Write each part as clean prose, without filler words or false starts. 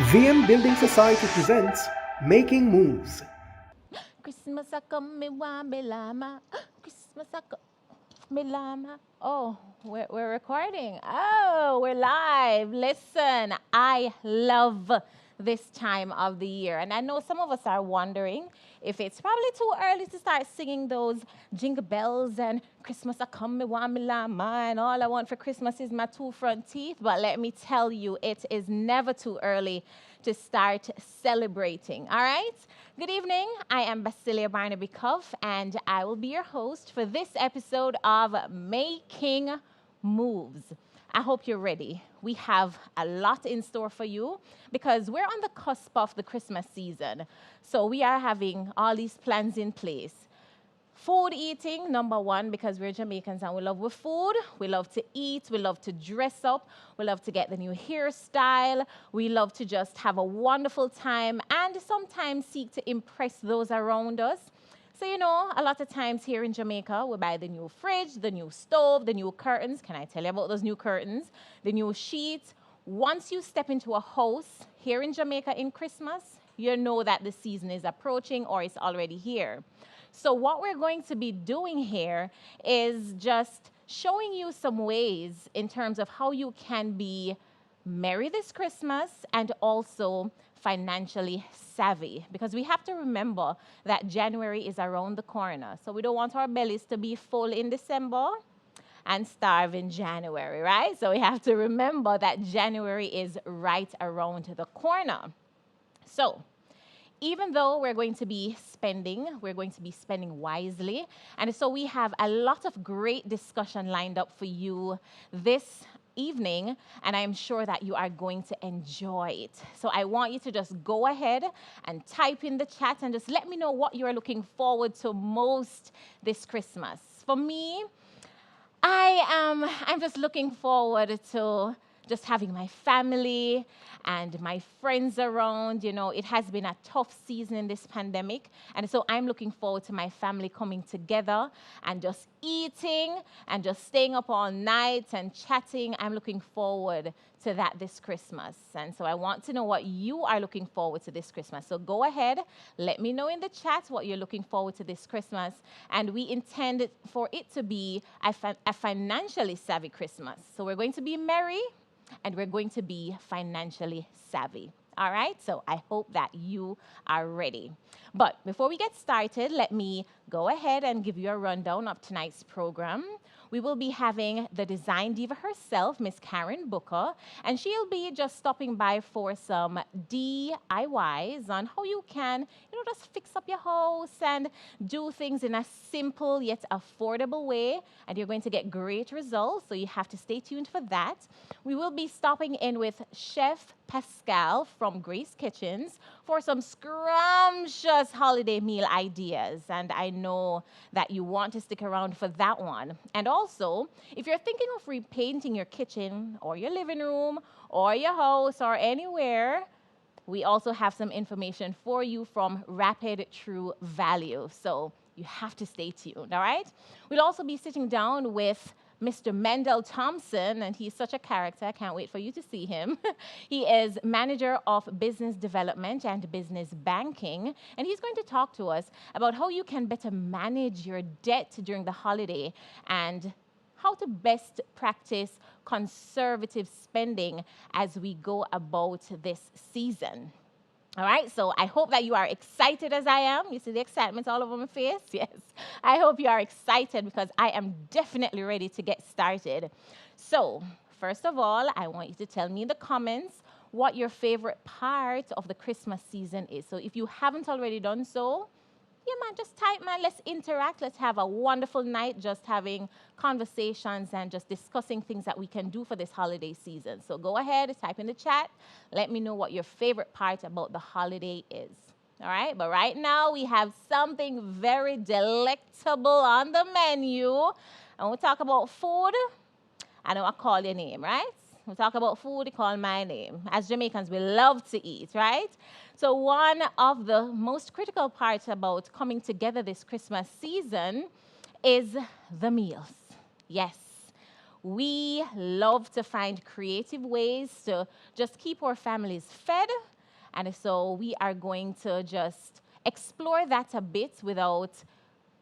VM Building Society presents Making Moves. Christmas a come, me want me llama. Christmas a come, me llama. Oh, we're recording. Oh, we're live. Listen, I love this time of the year. And I know some of us are wondering if it's probably too early to start singing those jingle bells and Christmas a come, me want me llama, and all I want for Christmas is my two front teeth. But let me tell you, it is never too early to start celebrating. All right? Good evening. I am Basilia Barnaby Cuff, and I will be your host for this episode of Making Moves. I hope you're ready. We have a lot in store for you because we're on the cusp of the Christmas season. So we are having all these plans in place. Food eating, number one, because we're Jamaicans and we love with food. We love to eat. We love to dress up. We love to get the new hairstyle. We love to just have a wonderful time and sometimes seek to impress those around us. So, you know, a lot of times here in Jamaica, we buy the new fridge, the new stove, the new curtains. Can I tell you about those new curtains? The new sheets. Once you step into a house here in Jamaica in Christmas, you know that the season is approaching or it's already here. So what we're going to be doing here is just showing you some ways in terms of how you can be merry this Christmas and also financially savvy. Because we have to remember that January is around the corner. So we don't want our bellies to be full in December and starve in January, right? So we have to remember that January is right around the corner. So even though we're going to be spending wisely. And so we have a lot of great discussion lined up for you this evening, and I'm sure that you are going to enjoy it. So I want you to just go ahead and type in the chat and just let me know what you're looking forward to most this Christmas. For me, I'm just looking forward to just having my family and my friends around. You know, it has been a tough season in this pandemic. And so I'm looking forward to my family coming together and just eating and just staying up all night and chatting. I'm looking forward to that this Christmas. And so I want to know what you are looking forward to this Christmas. So go ahead, let me know in the chat what you're looking forward to this Christmas. And we intend for it to be a financially savvy Christmas. So we're going to be merry and we're going to be financially savvy. All right, so I hope that you are ready. But before we get started, let me go ahead and give you a rundown of tonight's program. We will be having the design diva herself, Miss Karen Booker, and she'll be just stopping by for some DIYs on how you can, just fix up your house and do things in a simple yet affordable way, and you're going to get great results, so you have to stay tuned for that. We will be stopping in with Chef Pascal from Grace Kitchens for some scrumptious holiday meal ideas. And I know that you want to stick around for that one. And also, if you're thinking of repainting your kitchen or your living room or your house or anywhere, we also have some information for you from Rapid True Value. So you have to stay tuned, all right? We'll also be sitting down with Mr. Mendel Thompson, and he's such a character. I can't wait for you to see him. He is Manager of Business Development and Business Banking, and he's going to talk to us about how you can better manage your debt during the holiday and how to best practice conservative spending as we go about this season. All right, so I hope that you are excited as I am. You see the excitement all over my face? Yes. I hope you are excited because I am definitely ready to get started. So, first of all, I want you to tell me in the comments what your favorite part of the Christmas season is. So if you haven't already done so, yeah, man, just type, man. Let's interact. Let's have a wonderful night just having conversations and just discussing things that we can do for this holiday season. So go ahead, type in the chat. Let me know what your favorite part about the holiday is. All right? But right now, we have something very delectable on the menu. And we'll talk about food. I know I call your name, right? We talk about food, you call my name. As Jamaicans, we love to eat, right? So one of the most critical parts about coming together this Christmas season is the meals. Yes, We love to find creative ways to just keep our families fed. And so we are going to just explore that a bit without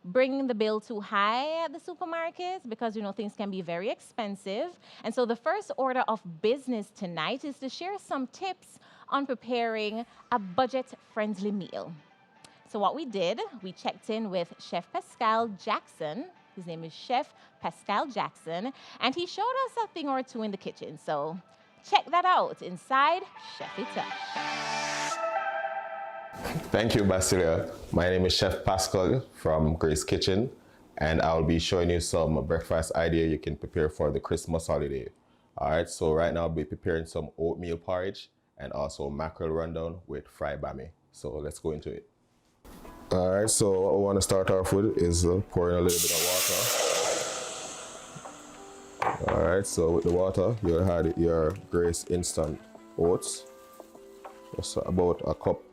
bringing the bill too high at the supermarkets because, things can be very expensive. And so the first order of business tonight is to share some tips on preparing a budget-friendly meal. So what we did, we checked in with Chef Pascal Jackson. His name is Chef Pascal Jackson, and he showed us a thing or two in the kitchen. So check that out inside Chefy Touch. Thank you, Basilia. My name is Chef Pascal from Grace Kitchen, and I'll be showing you some breakfast idea you can prepare for the Christmas holiday. All right, so right now I'll be preparing some oatmeal porridge and also mackerel rundown with fried bami. So let's go into it. All right, so what we want to start off with is pouring a little bit of water. All right, so with the water, you'll add your Grace instant oats, just about a cup.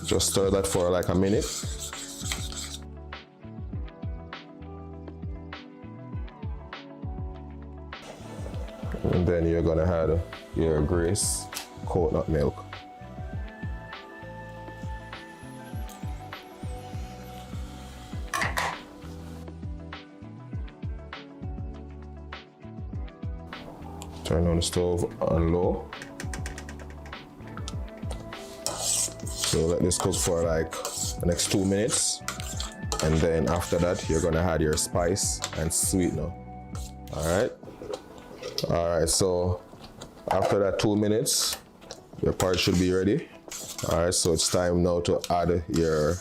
Just stir that for like a minute. And then you're gonna add your Grace coconut milk. Turn on the stove on low. So let this cook for like the next 2 minutes. And then after that, you're gonna add your spice and sweetener. All right. All right, so after that 2 minutes, your porridge should be ready. All right, so it's time now to add your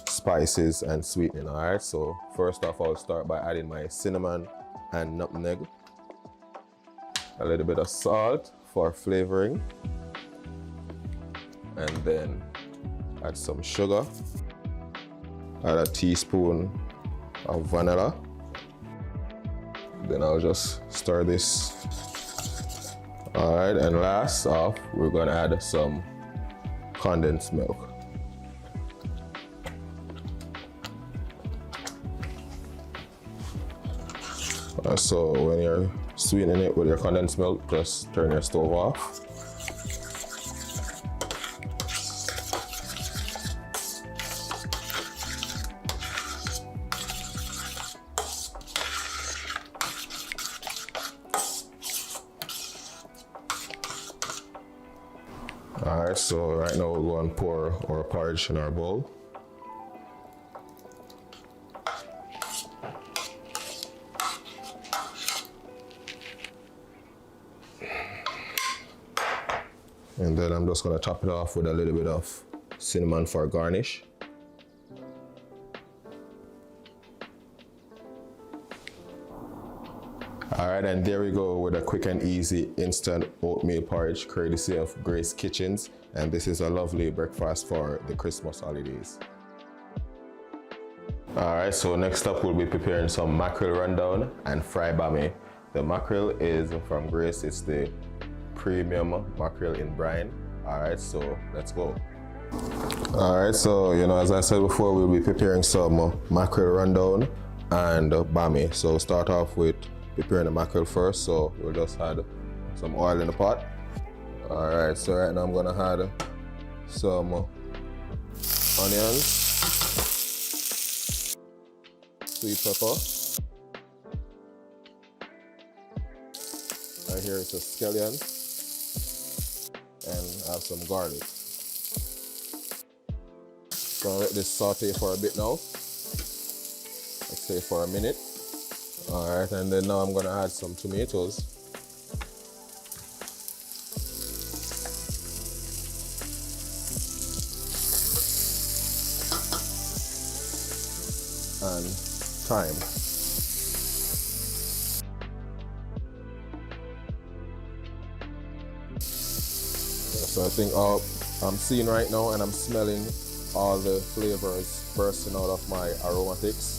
spices and sweetening. All right, so first off, I'll start by adding my cinnamon and nutmeg. A little bit of salt for flavoring. And then add some sugar. Add a teaspoon of vanilla. Then I'll just stir this. All right, and last off, we're gonna add some condensed milk. So when you're sweetening it with your condensed milk, just turn your stove off. All right, so right now we'll go and pour our porridge in our bowl. And then I'm just gonna top it off with a little bit of cinnamon for garnish. All right, and there we go with a quick and easy instant oatmeal porridge courtesy of Grace Kitchens. And this is a lovely breakfast for the Christmas holidays. All right, so next up we'll be preparing some mackerel rundown and fried bami. The mackerel is from Grace, it's the premium mackerel in brine. All right, so let's go. All right, so as I said before, we'll be preparing some mackerel rundown and bami. So start off with preparing the mackerel first. So we'll just add some oil in the pot. All right, so right now I'm gonna add some onions, sweet pepper. Right here is a scallion, and I have some garlic. Gonna let this saute for a bit now. Let's say for a minute. All right, and then now I'm gonna add some tomatoes. And thyme. So I think I'm seeing right now and I'm smelling all the flavors bursting out of my aromatics.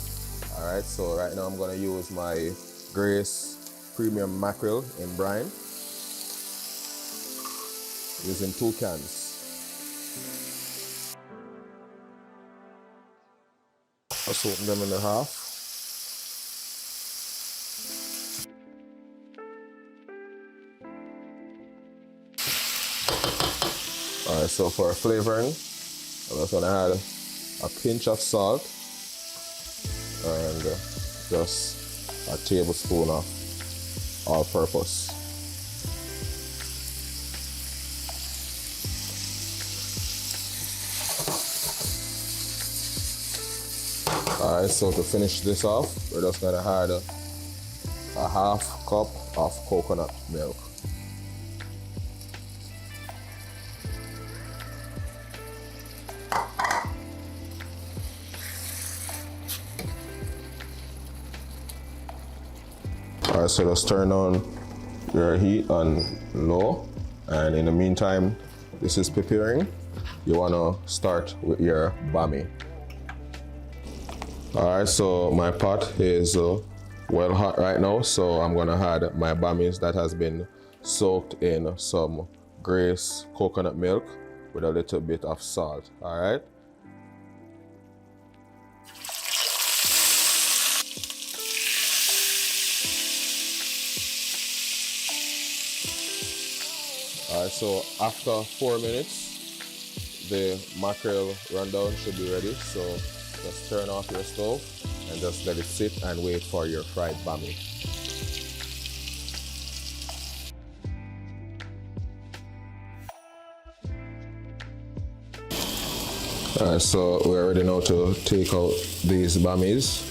All right, so right now I'm gonna use my Grace Premium Mackerel in brine, using 2 cans. Let's open them in half. Alright, so for flavoring, I'm just gonna add a pinch of salt and just a tablespoon of all-purpose. Alright, so to finish this off, we're just gonna add a half cup of coconut milk. Alright, so just turn on your heat on low, and in the meantime this is preparing, you want to start with your bami. Alright, so my pot is well hot right now, so I'm gonna add my bamis that has been soaked in some Grace coconut milk with a little bit of salt. Alright. Alright, so after 4 minutes, the mackerel rundown should be ready. So just turn off your stove and just let it sit and wait for your fried bami. Alright, so we're ready now to take out these bamis.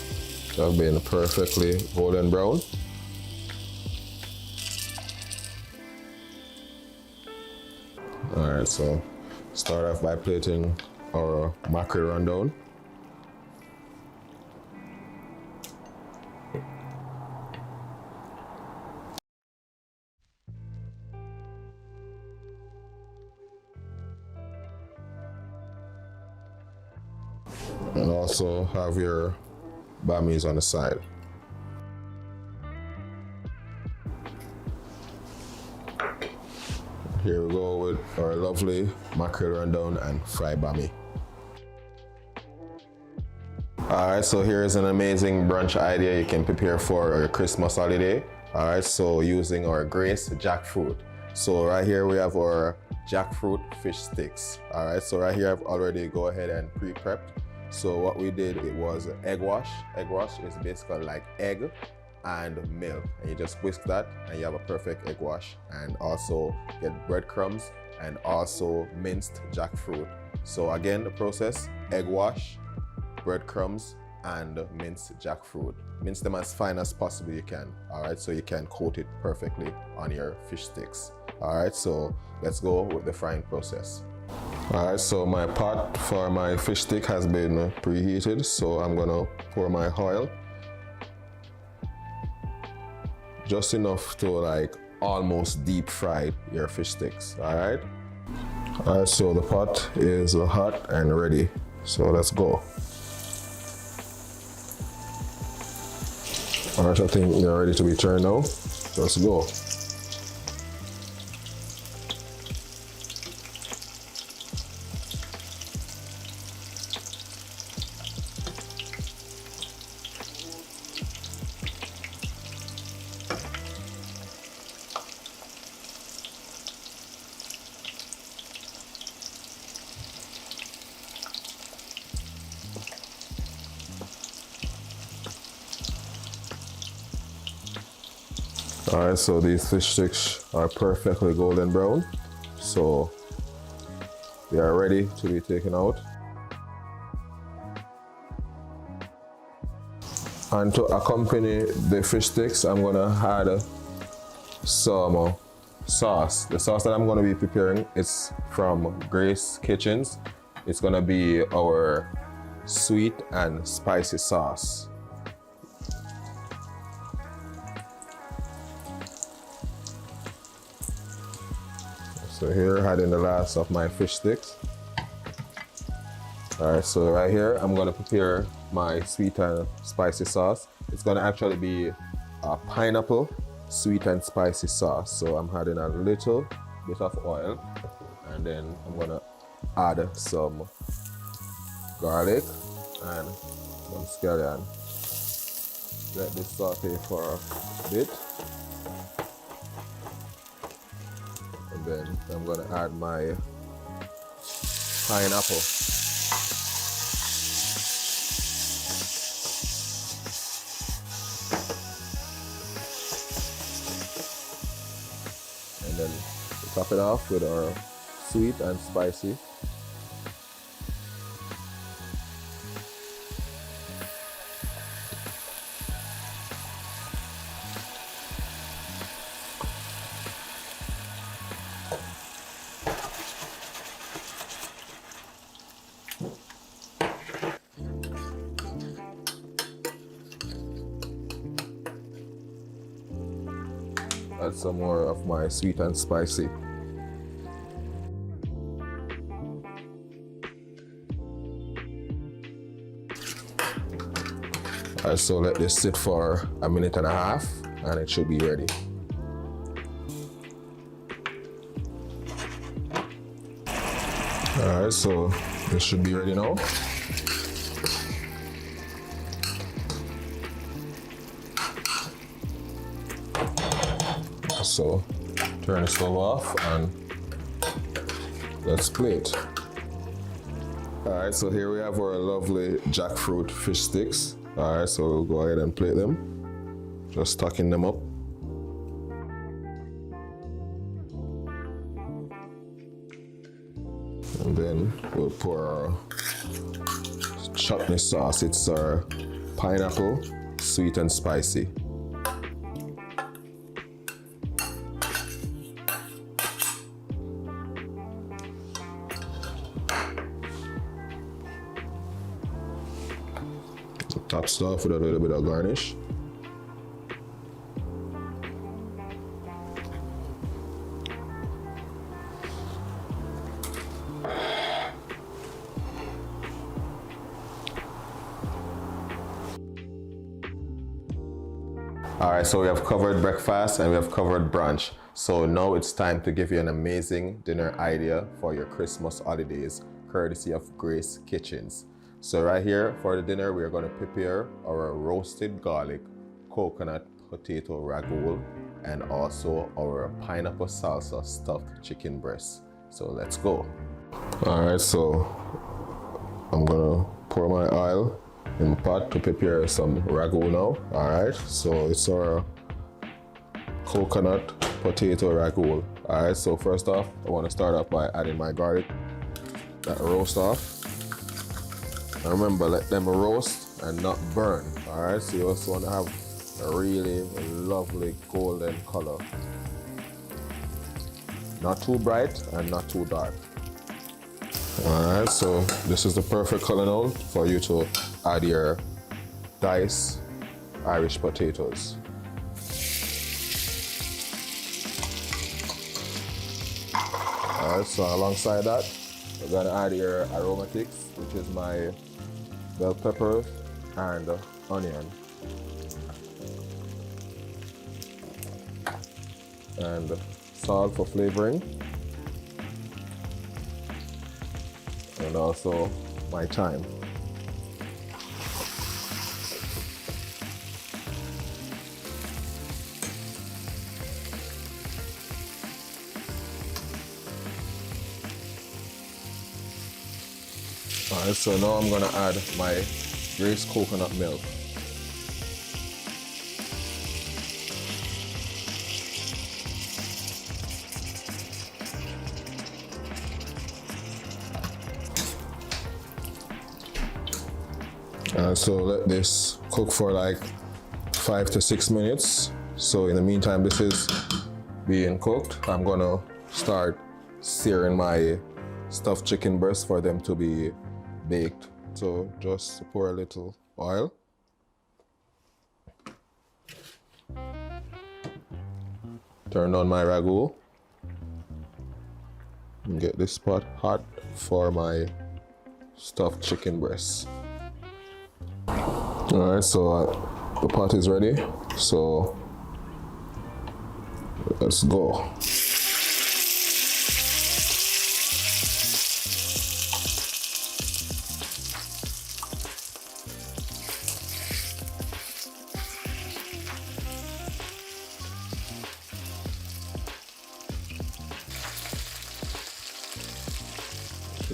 They have been perfectly golden brown. Alright, so start off by plating our mackerel rundown. And also have your bamis on the side. Here we go with our lovely mackerel rundown and fried bami. Alright, so here's an amazing brunch idea you can prepare for our Christmas holiday. Alright, so using our Grace jackfruit. So right here we have our jackfruit fish sticks. Alright, so right here I've already go ahead and pre-prepped. So what we did, it was egg wash. Egg wash is basically like egg and milk, and you just whisk that and you have a perfect egg wash. And also get breadcrumbs and also minced jackfruit. So again, the process: egg wash, breadcrumbs, and minced jackfruit. Mince them as fine as possible you can. Alright, so you can coat it perfectly on your fish sticks. Alright, so let's go with the frying process. Alright, so my pot for my fish stick has been preheated, so I'm gonna pour my oil. Just enough to like almost deep fry your fish sticks. Alright? Alright, so the pot is hot and ready. So let's go. Alright, I think they're ready to be turned now. Let's go. Alright, so these fish sticks are perfectly golden brown, so they are ready to be taken out. And to accompany the fish sticks, I'm gonna add some sauce. The sauce that I'm gonna be preparing is from Grace Kitchens. It's gonna be our sweet and spicy sauce. So here, adding the last of my fish sticks. Alright, so right here, I'm gonna prepare my sweet and spicy sauce. It's gonna actually be a pineapple sweet and spicy sauce. So I'm adding a little bit of oil, and then I'm gonna add some garlic and some scallion. Let this saute for a bit. And then I'm gonna add my pineapple. And then top it off with our sweet and spicy. Add some more of my sweet and spicy. Alright, so let this sit for a minute and a half and it should be ready. Alright, so this should be ready now. So turn the stove off and let's plate. Alright, so here we have our lovely jackfruit fish sticks. Alright, so we'll go ahead and plate them. Just stacking them up. And then we'll pour our chutney sauce. It's our pineapple, sweet and spicy. Top stuff with a little bit of garnish. Alright, so we have covered breakfast and we have covered brunch. So now it's time to give you an amazing dinner idea for your Christmas holidays, courtesy of Grace Kitchens. So right here for the dinner, we're going to prepare our roasted garlic, coconut potato ragout, and also our pineapple salsa stuffed chicken breast. So let's go. All right, so I'm gonna pour my oil in the pot to prepare some ragout now. All right, so it's our coconut potato ragout. All right, so first off, I want to start off by adding my garlic, that roast off. And remember, let them roast and not burn. All right, so you also want to have a really lovely golden color. Not too bright and not too dark. All right, so this is the perfect color now for you to add your diced Irish potatoes. All right, so alongside that, we're gonna add your aromatics, which is my bell peppers and onion. And salt for flavoring. And also my thyme. Alright, so now I'm gonna add my Grace coconut milk. So let this cook for like 5 to 6 minutes. So in the meantime this is being cooked, I'm gonna start searing my stuffed chicken breasts for them to be baked. So just pour a little oil. Turn on my ragout. And get this pot hot for my stuffed chicken breasts. Alright, so the pot is ready. So let's go.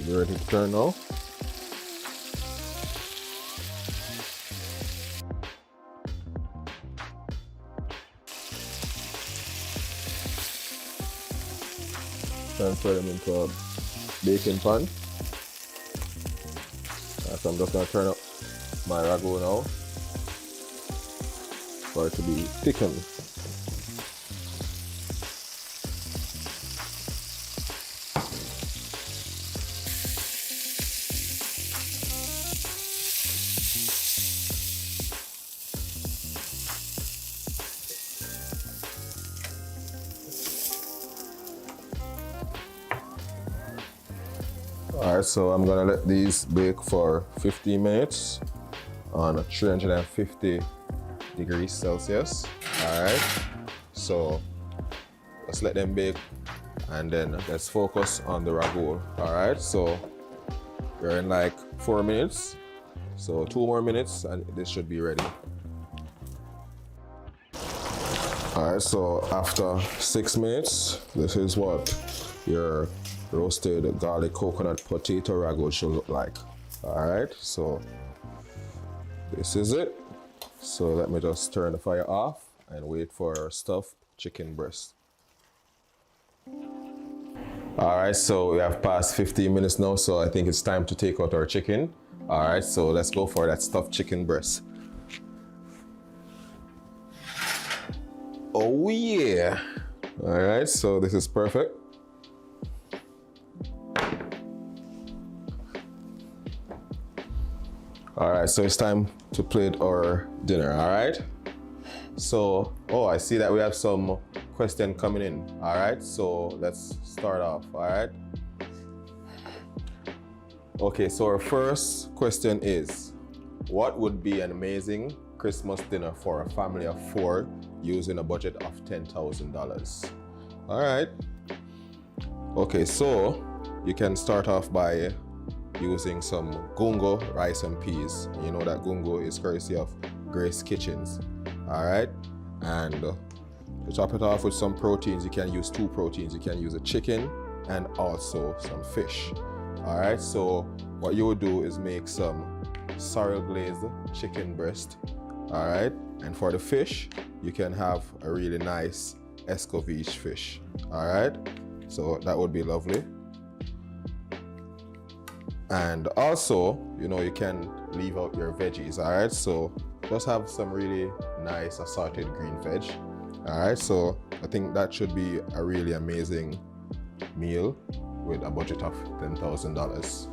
Should be ready to turn now. Transfer them into a baking pan. So I'm just going to turn up my ragu now for it to be thickened. Alright, so I'm gonna let these bake for 15 minutes on 350 degrees Celsius. Alright, so let's let them bake and then let's focus on the ragu. Alright, so we're in like 4 minutes, so 2 more minutes and this should be ready. Alright, so after 6 minutes, this is what your roasted garlic coconut potato ragu should look like. Alright, so this is it. So let me just turn the fire off and wait for stuffed chicken breast. Alright, so we have passed 15 minutes now, so I think it's time to take out our chicken. Alright, so let's go for that stuffed chicken breast. Oh yeah! Alright, so this is perfect. Alright, so it's time to plate our dinner, alright? So, oh, I see that we have some question coming in, alright? So let's start off, alright? Okay, so our first question is, what would be an amazing Christmas dinner for a family of 4 using a budget of $10,000? Alright. Okay, so you can start off by using some gungo rice and peas. You know that gungo is courtesy of Grace Kitchens. Alright, and to top it off with some proteins, you can use 2 proteins. You can use a chicken and also some fish. Alright, so what you would do is make some sorrel glazed chicken breast. Alright, and for the fish, you can have a really nice escovitch fish. Alright, so that would be lovely. And also, you know, you can leave out your veggies, all right? So just have some really nice assorted green veg, all right? So I think that should be a really amazing meal with a budget of $10,000.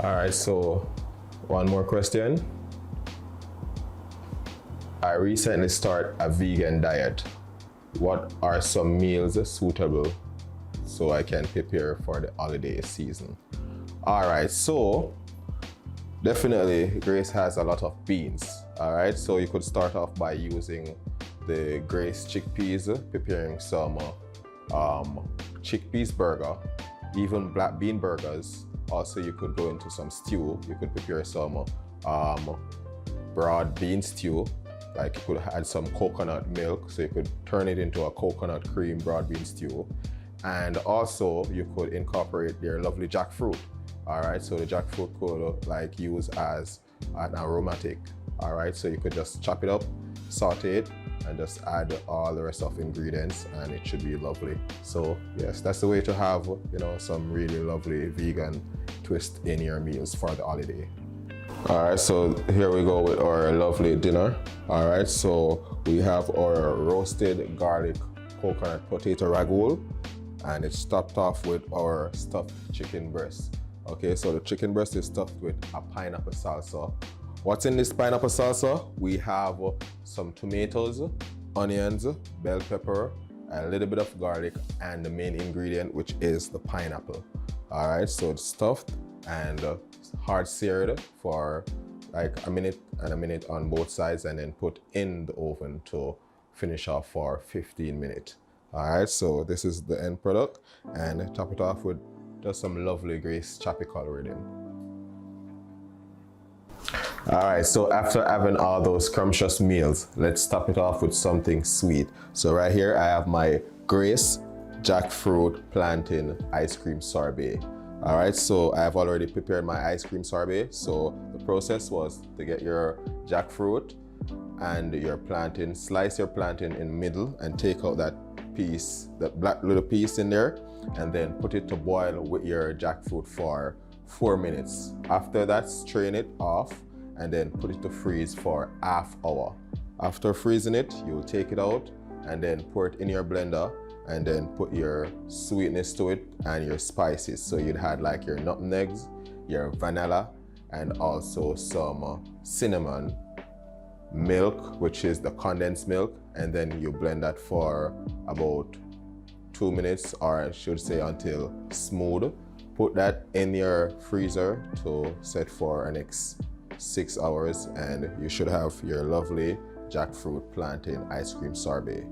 All right, so one more question. I recently started a vegan diet. What are some meals suitable so I can prepare for the holiday season? All right, so definitely Grace has a lot of beans. All right, so you could start off by using the Grace chickpeas, preparing some chickpeas burger, even black bean burgers. Also, you could go into some stew. You could prepare some broad bean stew. Like you could add some coconut milk, so you could turn it into a coconut cream broad bean stew. And also, you could incorporate their lovely jackfruit. All right, so the jackfruit could like use as an aromatic. All right, so you could just chop it up, saute it, and just add all the rest of ingredients, and it should be lovely. So yes, that's the way to have, you know, some really lovely vegan twist in your meals for the holiday. All right, so here we go with our lovely dinner. All right, so we have our roasted garlic coconut potato ragu, and it's topped off with our stuffed chicken breast. Okay, so the chicken breast is stuffed with a pineapple salsa, What's in this pineapple salsa? We have some tomatoes, onions, bell pepper, a little bit of garlic, and the main ingredient, which is the pineapple. All right, so it's stuffed and hard seared for like a minute and a minute on both sides, and then put in the oven to finish off for 15 minutes. All right, so this is the end product, and top it off with just some lovely Grace choppy coloring. All right, so after having all those scrumptious meals, let's top it off with something sweet. So right here, I have my Grace jackfruit plantain ice cream sorbet. All right, so I have already prepared my ice cream sorbet. So the process was to get your jackfruit and your plantain, slice your plantain in the middle and take out that piece, that black little piece in there, and then put it to boil with your jackfruit for 4 minutes. After that, strain it off and then put it to freeze for half hour. After freezing it, you'll take it out and then pour it in your blender and then put your sweetness to it and your spices. So you'd had like your nutmegs, your vanilla, and also some cinnamon, milk, which is the condensed milk, and then you blend that for about 2 minutes, or I should say until smooth. Put that in your freezer to set for the next 6 hours, and you should have your lovely jackfruit plantain ice cream sorbet.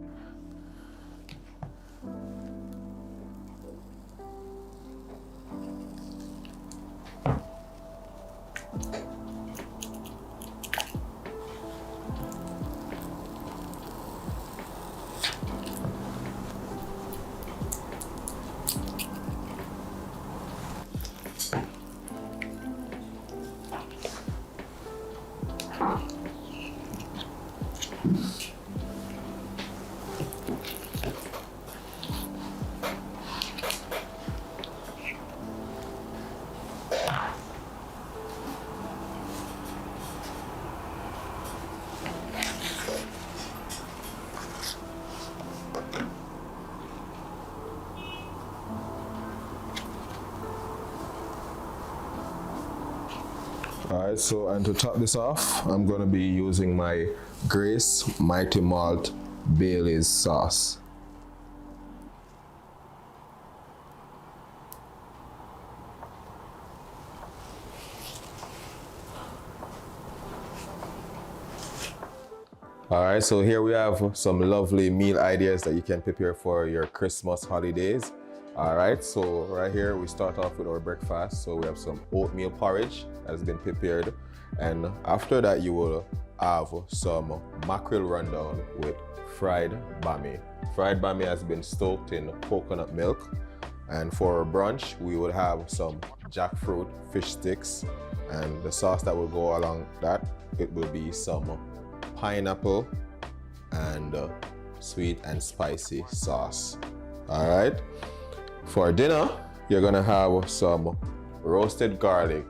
All right, so and to top this off, I'm gonna be using my Grace Mighty Malt Bailey's sauce. All right, so here we have some lovely meal ideas that you can prepare for your Christmas holidays. All right, so right here we start off with our breakfast. So we have some oatmeal porridge that has been prepared, and after that you will have some mackerel rundown with fried bami. Fried bami has been soaked in coconut milk, and for brunch we will have some jackfruit fish sticks, and the sauce that will go along that, it will be some pineapple and sweet and spicy sauce. All right. For dinner, you're gonna have some roasted garlic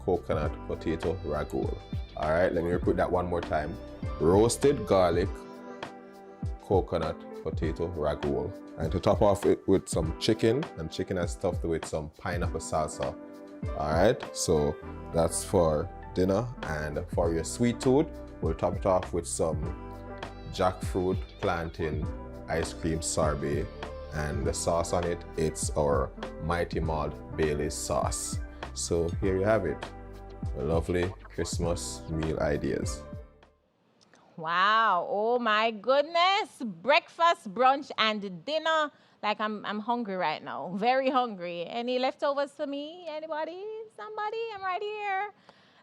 coconut potato ragout. All right, let me repeat that one more time. Roasted garlic coconut potato ragout. And to top off it with some chicken, and chicken is stuffed with some pineapple salsa. All right, so that's for dinner. And for your sweet tooth, we'll top it off with some jackfruit plantain ice cream sorbet. And the sauce on it, it's our Mighty Malt Bailey's sauce. So here you have it, lovely Christmas meal ideas. Wow, oh my goodness. Breakfast, brunch, and dinner. Like I'm hungry right now, very hungry. Any leftovers for me? Anybody? Somebody? I'm right here.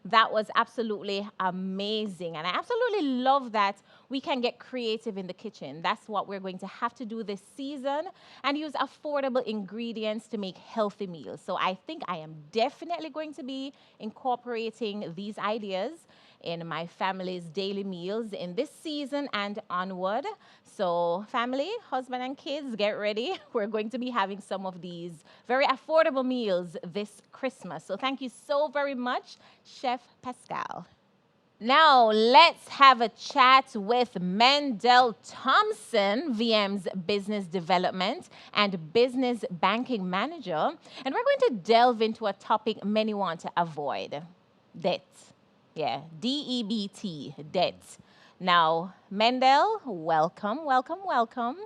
That was absolutely amazing. And I absolutely love that we can get creative in the kitchen. That's what we're going to have to do this season, and use affordable ingredients to make healthy meals. So I think I am definitely going to be incorporating these ideas in my family's daily meals in this season and onward. So family, husband and kids, get ready. We're going to be having some of these very affordable meals this Christmas. So thank you so very much, Chef Pascal. Now, let's have a chat with Mendel Thompson, VM's Business Development and Business Banking Manager. And we're going to delve into a topic many want to avoid: debt. Yeah, DEBT, debt. Now, Mendel, welcome, welcome, welcome.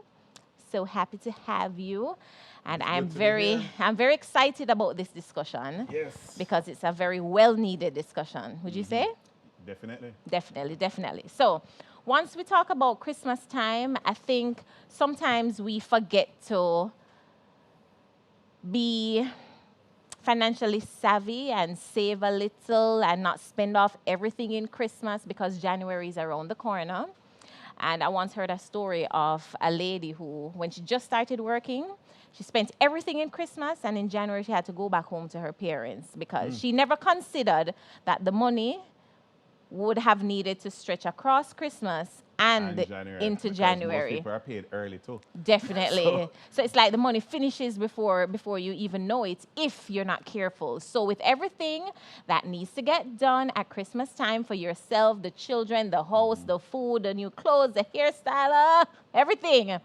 So happy to have you. And It's I'm good to be here. I'm very excited about this discussion Yes. because it's a very well needed discussion. Would you say? Definitely. Definitely, definitely. So, once we talk about Christmas time, I think sometimes we forget to be financially savvy and save a little and not spend off everything in Christmas because January is around the corner. And I once heard a story of a lady who, when she just started working, she spent everything in Christmas, and in January she had to go back home to her parents because she never considered that the money would have needed to stretch across Christmas and January. into Because most January. people are paid early too. Definitely. So it's like the money finishes before you even know it if you're not careful. So with everything that needs to get done at Christmas time for yourself, the children, the house, the food, the new clothes, the hairstyle, everything.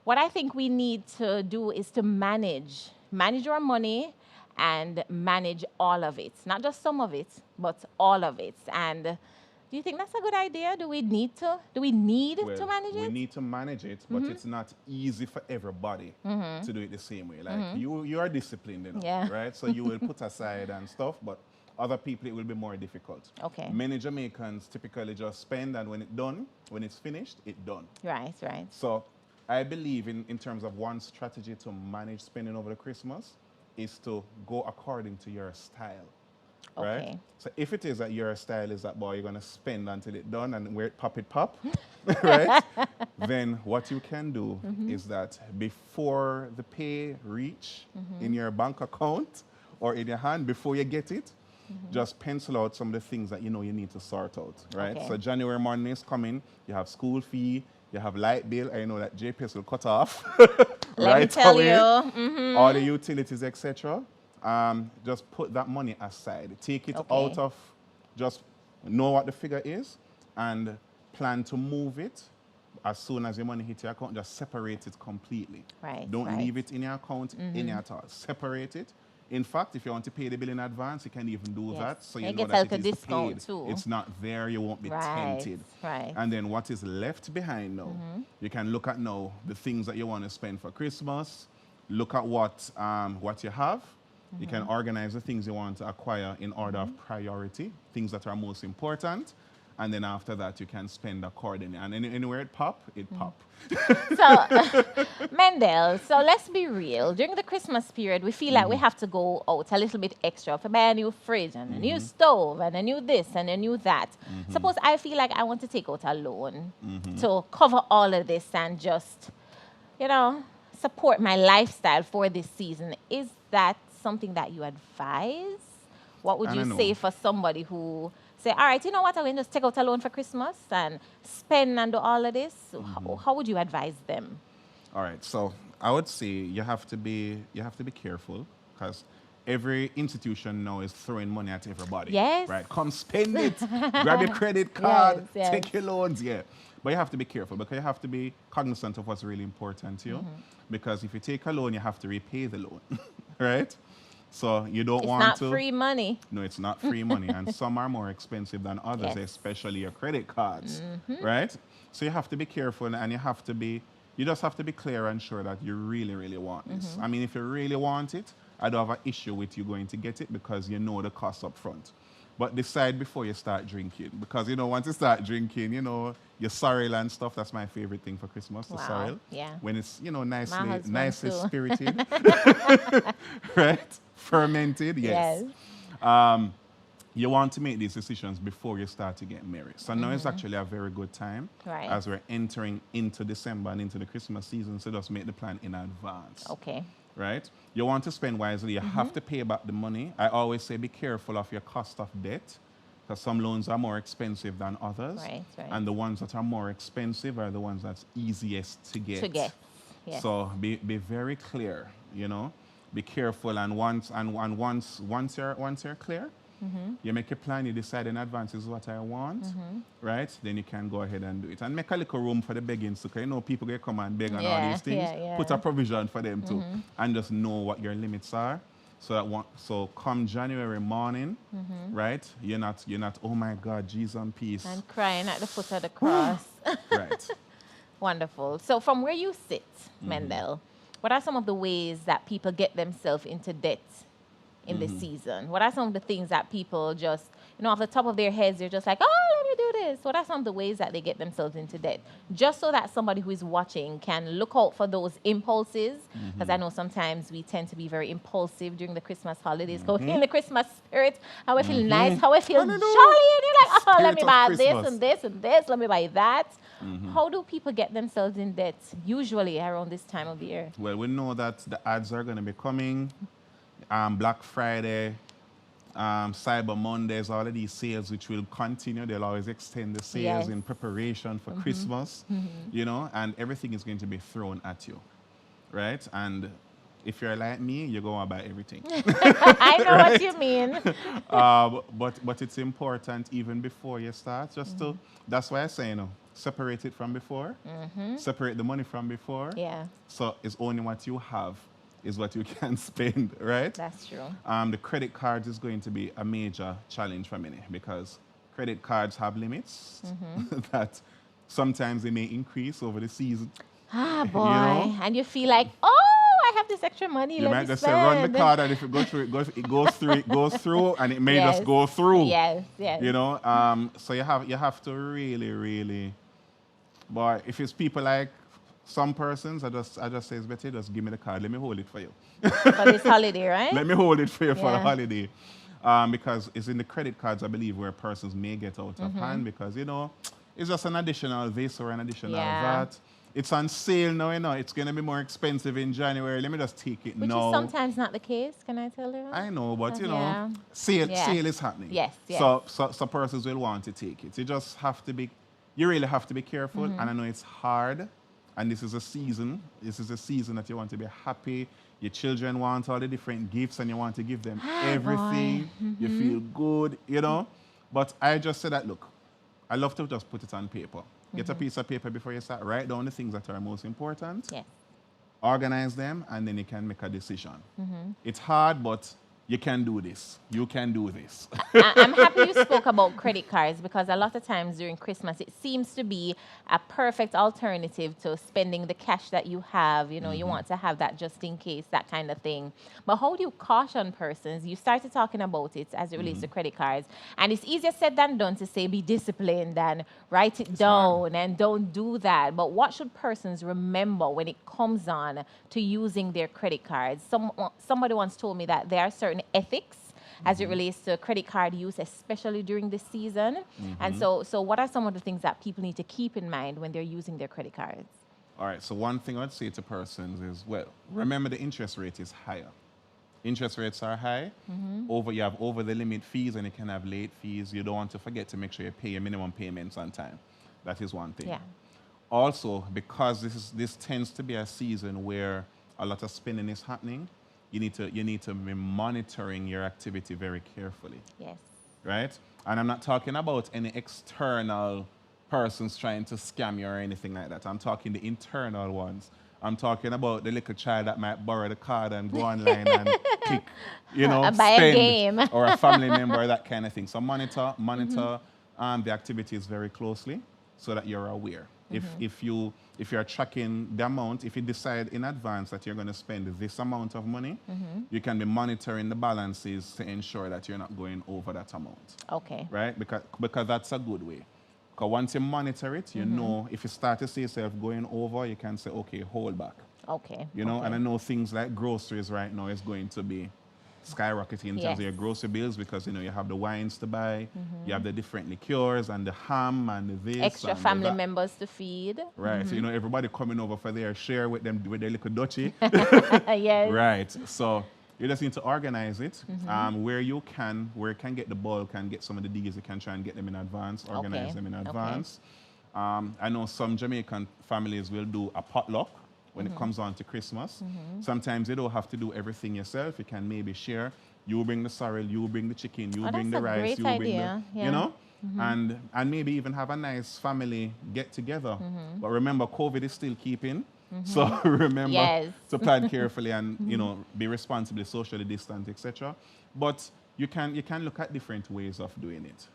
What I think we need to do is to manage our money and manage all of it, not just some of it, but all of it. And do you think that's a good idea? Do we need to Well, manage we it? need to manage it, but it's not easy for everybody to do it the same way. Like you are disciplined enough, Yeah. right? So you will put aside and stuff, but other people it will be more difficult. Okay. Many Jamaicans typically just spend, and when it's finished, it's done. Right, right. So I believe in terms of one strategy to manage spending over the Christmas is to go according to your style. Right? Okay. So if it is that your style is that boy, you're gonna spend until it's done and where it pop, right? Then what you can do is that before the pay reach in your bank account or in your hand, before you get it, just pencil out some of the things that you know you need to sort out, right? Okay. So January morning is coming, you have school fee, you have light bill, I know that JPS will cut off Let me tell you. all the utilities, etc. Just put that money aside. Take it Okay. out of, just know what the figure is and plan to move it as soon as your money hits your account. Just separate it completely. Right, Don't right. leave it in your account any at all. Separate it. In fact, if you want to pay the bill in advance, you can even do Yes. that. So you And know get that like it a is discount paid. too. It's not there. You won't be Right, tempted. right. And then what is left behind now, you can look at now the things that you want to spend for Christmas. Look at what you have. You can organize the things you want to acquire in order of priority, things that are most important. And then after that, you can spend accordingly. And anywhere it pop, it pop. So, Mendel, so let's be real. During the Christmas period, we feel like we have to go out a little bit extra to buy a new fridge and a new stove and a new this and a new that. Suppose I feel like I want to take out a loan to cover all of this and just, support my lifestyle for this season. Is that something that you advise? What would I you don't know. say for somebody who say, all right, you know what, I'm going to just take out a loan for Christmas and spend and do all of this? How would you advise them? All right, so I would say you have to be careful because every institution now is throwing money at everybody. Yes. Right? Come spend it. Grab your credit card. Yes, yes. Take your loans. Yeah. But you have to be careful because you have to be cognizant of what's really important to you. Because if you take a loan, you have to repay the loan. Right? So you don't It's want not to. free money. No, it's not free money, and some are more expensive than others, Yes. especially your credit cards, right? So you have to be careful, and you just have to be clear and sure that you really, really want this. I mean, if you really want it, I don't have an issue with you going to get it because you know the cost up front. But decide before you start drinking, because once you start drinking, your sorrel and stuff. That's my favorite thing for Christmas, the Wow, sorrel. yeah. When it's My husband nicely too. spirited, right? Fermented, yes. You want to make these decisions before you start to get married. So now is actually a very good time Right. as we're entering into December and into the Christmas season. So just make the plan in advance, Okay. right? You want to spend wisely. You have to pay back the money. I always say be careful of your cost of debt because some loans are more expensive than others. Right, right. And the ones that are more expensive are the ones that's easiest to get. To get. Yes. So be very clear, Be careful, and once you're clear, you make a plan. You decide in advance this is what I want, right? Then you can go ahead and do it, and make a little room for the begging. So people get come and beg and all Yeah, these things. yeah, yeah. Put a provision for them too, and just know what your limits are. So so come January morning, right? You're not, oh my God, Jesus and peace. And crying at the foot of the cross. Right. Wonderful. So from where you sit, Mendel, what are some of the ways that people get themselves into debt in this season? What are some of the things that people just, off the top of their heads, they're just like, oh, let me do this. What are some of the ways that they get themselves into debt? Just so that somebody who is watching can look out for those impulses. Because I know sometimes we tend to be very impulsive during the Christmas holidays. Go in the Christmas spirit, how I feel nice, how I feel jolly. And you're like, oh, let me buy this and this and this. Let me buy that. How do people get themselves in debt usually around this time of the year? Well, we know that the ads are going to be coming. Black Friday, Cyber Mondays, all of these sales which will continue. They'll always extend the sales in preparation for Christmas, and everything is going to be thrown at you, right? And if you're like me, you're going to buy everything. I know what you mean. But it's important even before you start, just to, that's why I say, separate it from before, separate the money from before. Yeah. So it's only what you have is what you can spend, right? That's true. The credit cards is going to be a major challenge for many because credit cards have limits that sometimes they may increase over the season. Ah, boy. And you feel like, oh, I have this extra money. You might just say, run the card, and if it goes through, it goes through, and it may just go through. Yes, yes. So you have to really, really. But if it's people like some persons, I just say it's better, just give me the card. Let me hold it for you. For this holiday, right? Let me hold it for you for the holiday. Because it's in the credit cards, I believe, where persons may get out of hand because, it's just an additional this or an additional that. It's on sale now, It's going to be more expensive in January. Let me just take it Which now. is sometimes not the case, can I tell you? I know, but, sale is happening. Yes, yes. So persons will want to take it. You really have to be careful. And I know it's hard. And this is a season that you want to be happy. Your children want all the different gifts and you want to give them everything. You feel good, But I just said that, look, I love to just put it on paper. Get a piece of paper before you start. Write down the things that are most important. Yes. Organize them, and then you can make a decision. It's hard, but you can do this. You can do this. I'm happy you spoke about credit cards because a lot of times during Christmas, it seems to be a perfect alternative to spending the cash that you have. You want to have that just in case, that kind of thing. But how do you caution persons? You started talking about it as it relates to credit cards. And it's easier said than done to say be disciplined and write it down and don't do that. But what should persons remember when it comes on to using their credit cards? Somebody once told me that there are certain ethics as it relates to credit card use, especially during this season. And so what are some of the things that people need to keep in mind when they're using their credit cards? All right, so one thing I'd say to persons is, remember the interest rate is higher. Interest rates are high. You have over the limit fees and you can have late fees. You don't want to forget to make sure you pay your minimum payments on time. That is one thing. Yeah. Also, because this tends to be a season where a lot of spending is happening, you need to be monitoring your activity very carefully. Yes. Right? And I'm not talking about any external persons trying to scam you or anything like that. I'm talking the internal ones. I'm talking about the little child that might borrow the card and go online and click, buy spend, a game. or a family member, that kind of thing. So monitor the activities very closely so that you're aware. If you're tracking the amount, if you decide in advance that you're going to spend this amount of money, you can be monitoring the balances to ensure that you're not going over that amount. Okay. Right? Because that's a good way. Because once you monitor it, you know, if you start to see yourself going over, you can say, okay, hold back. Okay. And I know things like groceries right now is going to be skyrocketing in terms of your grocery bills because, you have the wines to buy, you have the different liqueurs and the ham and the this. Extra and family that. members to feed. Right. So, everybody coming over for their share with their little dutchie. Yes. Right. So you just need to organize it where it can get the bulk and get some of the deals, you can try and get them in advance, organize them in advance. I know some Jamaican families will do a potluck when it comes on to Christmas. Sometimes you don't have to do everything yourself. You can maybe share. You bring the sorrel, you bring the chicken, you bring the rice, you bring the, and maybe even have a nice family get together. But remember, COVID is still keeping. So remember Yes. to plan carefully and be responsibly socially distant, etc. But you can look at different ways of doing it.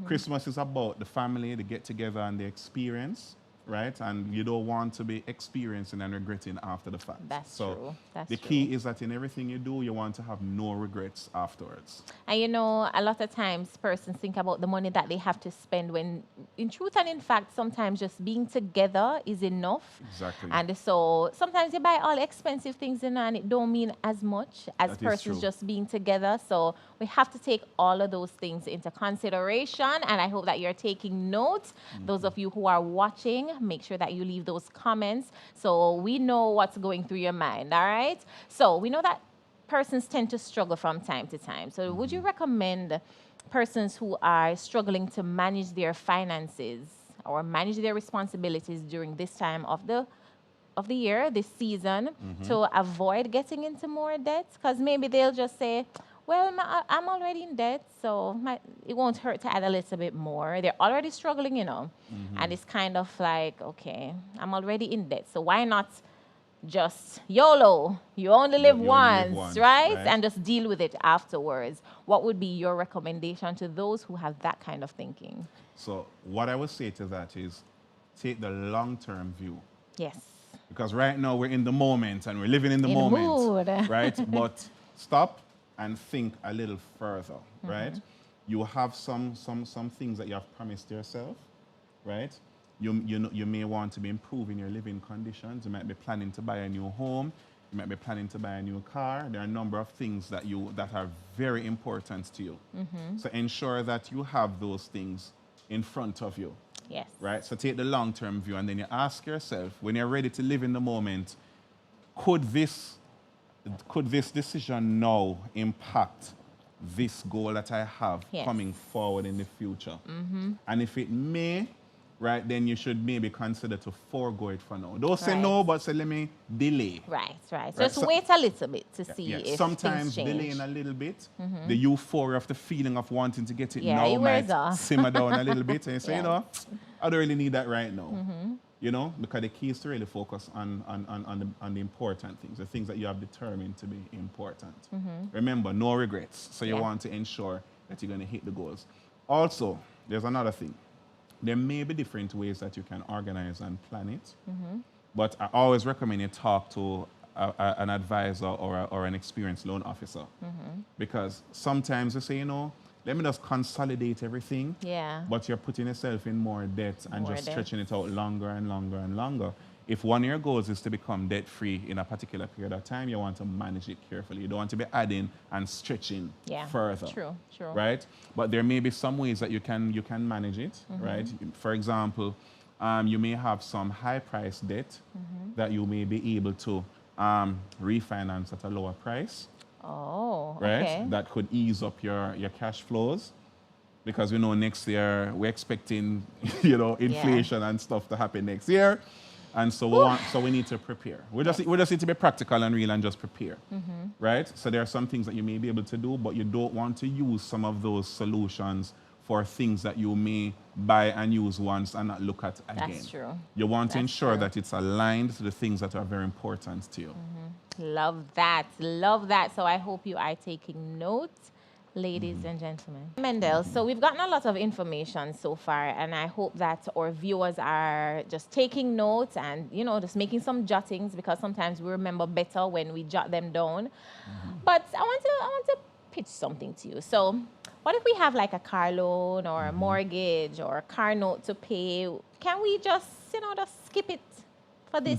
Christmas is about the family, the get together and the experience, right? And you don't want to be experiencing and regretting after the fact. That's so true. That's the true. key is that in everything you do, you want to have no regrets afterwards. And a lot of times persons think about the money that they have to spend when, in truth and in fact, sometimes just being together is enough. Exactly. And so sometimes you buy all expensive things and it don't mean as much as That is persons true. just being together. So we have to take all of those things into consideration. And I hope that you're taking notes. Those of you who are watching, make sure that you leave those comments so we know what's going through your mind. All right. So we know that persons tend to struggle from time to time. So would you recommend persons who are struggling to manage their finances or manage their responsibilities during this time of the year, this season, to avoid getting into more debt? Because maybe they'll just say, well, I'm already in debt, so it won't hurt to add a little bit more. They're already struggling, and it's kind of like, okay, I'm already in debt, so why not just YOLO? You only live You only live once, once, right? right? And just deal with it afterwards. What would be your recommendation to those who have that kind of thinking? So what I would say to that is take the long-term view. Yes. Because right now we're in the moment and we're living in the In the moment, mood. right? But stop and think a little further, right? You have some things that you have promised yourself, right? You may want to be improving your living conditions. You might be planning to buy a new home. You might be planning to buy a new car. There are a number of things that are very important to you. So ensure that you have those things in front of you. Yes. Right? So take the long-term view and then you ask yourself, when you're ready to live in the moment, could this decision now impact this goal that I have Yes. coming forward in the future? And if it may, right, then you should maybe consider to forego it for now. Don't say Right. no, but say let me delay. Right. Right, Just so- wait a little bit to see Yeah, if sometimes things change. delaying a little bit, the euphoria of the feeling of wanting to get it Yeah, now it wears might off. simmer down a little bit and you say, Yeah. I don't really need that right now. Because the key is to really focus on the important things, the things that you have determined to be important. Remember, no regrets. So you Yeah. want to ensure that you're going to hit the goals. Also, there's another thing. There may be different ways that you can organize and plan it, but I always recommend you talk to an advisor or an experienced loan officer, because sometimes you say, let me just consolidate everything, Yeah. but you're putting yourself in more debt and More just debt. stretching it out longer and longer and longer. If one of your goals is to become debt-free in a particular period of time, you want to manage it carefully. You don't want to be adding and stretching Yeah. further. True. Right? But there may be some ways that you can manage it, right? For example, you may have some high-price debt that you may be able to refinance at a lower price, Oh, right? okay. That could ease up your cash flows, because we know next year we're expecting inflation and stuff to happen next year. And so we need to prepare. We just need to be practical and real and just prepare, right? So there are some things that you may be able to do, but you don't want to use some of those solutions for things that you may buy and use once and not look at again. That's true. You want to That's ensure true. that it's aligned to the things that are very important to you. Love that. Love that. So I hope you are taking notes, ladies and gentlemen. Mendel, so we've gotten a lot of information so far, and I hope that our viewers are just taking notes and, just making some jottings, because sometimes we remember better when we jot them down. But I want to pitch something to you. So what if we have like a car loan or a mortgage or a car note to pay? Can we just skip it for this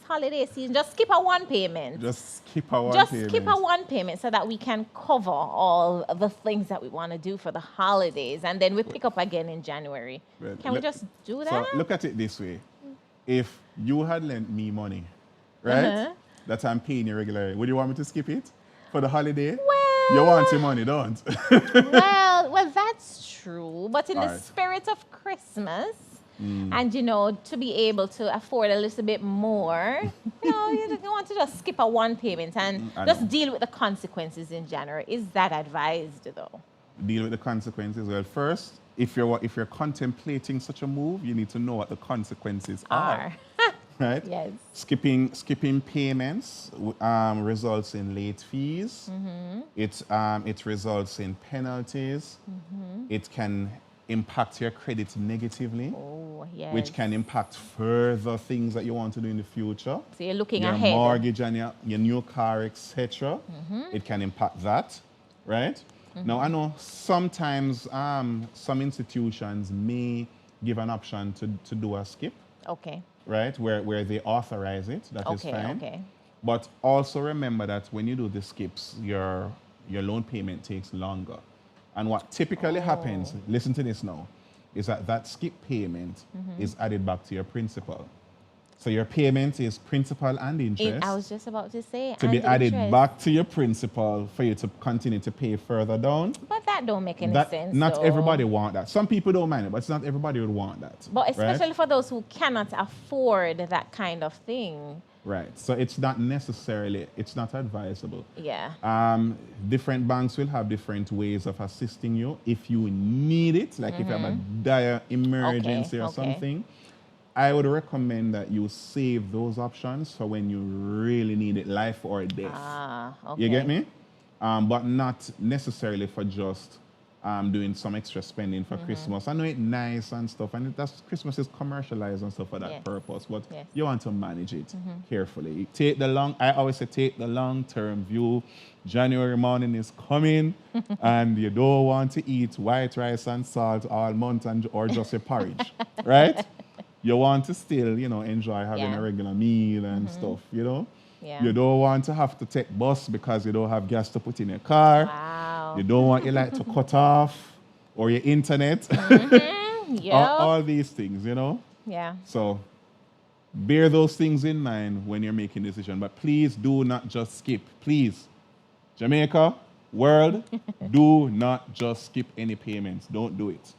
holiday season? Just skip a one payment. Just skip our Just payment. skip a one payment so that we can cover all the things that we want to do for the holidays, and then we pick up again in January. Well, Can we just do that? So look at it this way. If you had lent me money, right, that I'm paying you regularly, would you want me to skip it for the holiday? Well, You want your money, don't? well, that's true. But in the Alright. spirit of Christmas, and to be able to afford a little bit more, you want to just skip a one payment and I just know. deal with the consequences in January. Is that advised, though? Deal with the consequences. Well, first, if you're contemplating such a move, you need to know what the consequences are. right? Yes. Skipping payments results in late fees. It results in penalties. It can impact your credit negatively, Oh, yes. which can impact further things that you want to do in the future. So you're looking your ahead. mortgage and your new car, etc. It can impact that, right? Now I know sometimes some institutions may give an option to do a skip, Okay. right? Where they authorize it. That is Okay. fine. Okay. But also remember that when you do the skips, your loan payment takes longer. And what typically happens, listen to this now, is that skip payment is added back to your principal. So your payment is principal and interest I was just about to say. to be and added interest. back to your principal for you to continue to pay further down. But that don't make any That sense. not though. everybody want that. Some people don't mind it, but it's not everybody would want that. But right? especially for those who cannot afford that kind of thing. Right. So it's not necessarily, it's not advisable. Yeah. Different banks will have different ways of assisting you if you need it, like if you have a dire emergency or something. I would recommend that you save those options for when you really need it, life or death. Okay. You get me? But not necessarily for just doing some extra spending for Christmas. I know it's nice and stuff, and Christmas is commercialized and stuff for that purpose, but you want to manage it carefully. I always say take the long-term view. January morning is coming, and you don't want to eat white rice and salt all month or just a porridge, right? You want to still, enjoy having a regular meal and stuff, Yeah. You don't want to have to take bus because you don't have gas to put in your car. Wow. You don't want your light to cut off or your internet. Yep. all these things, Yeah. So bear those things in mind when you're making a decision. But please do not just skip. Please. Jamaica, world, do not just skip any payments. Don't do it.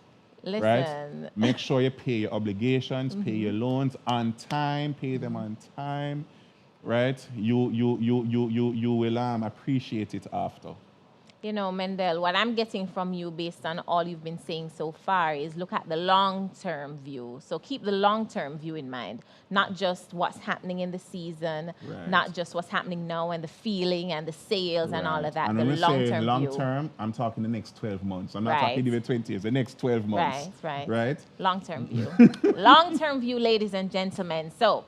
Listen. Right? Make sure you pay your obligations, pay your loans on time, pay them on time. Right? You will appreciate it after. Mendel, what I'm getting from you based on all you've been saying so far is look at the long-term view. So keep the long-term view in mind, not just what's happening in the season, not just what's happening now and the feeling and the sales and all of that. And the when we long-term say view. long-term, I'm talking the next 12 months. I'm not talking even 20 years, the next 12 months. Right? Long-term view. Long-term view, ladies and gentlemen. So,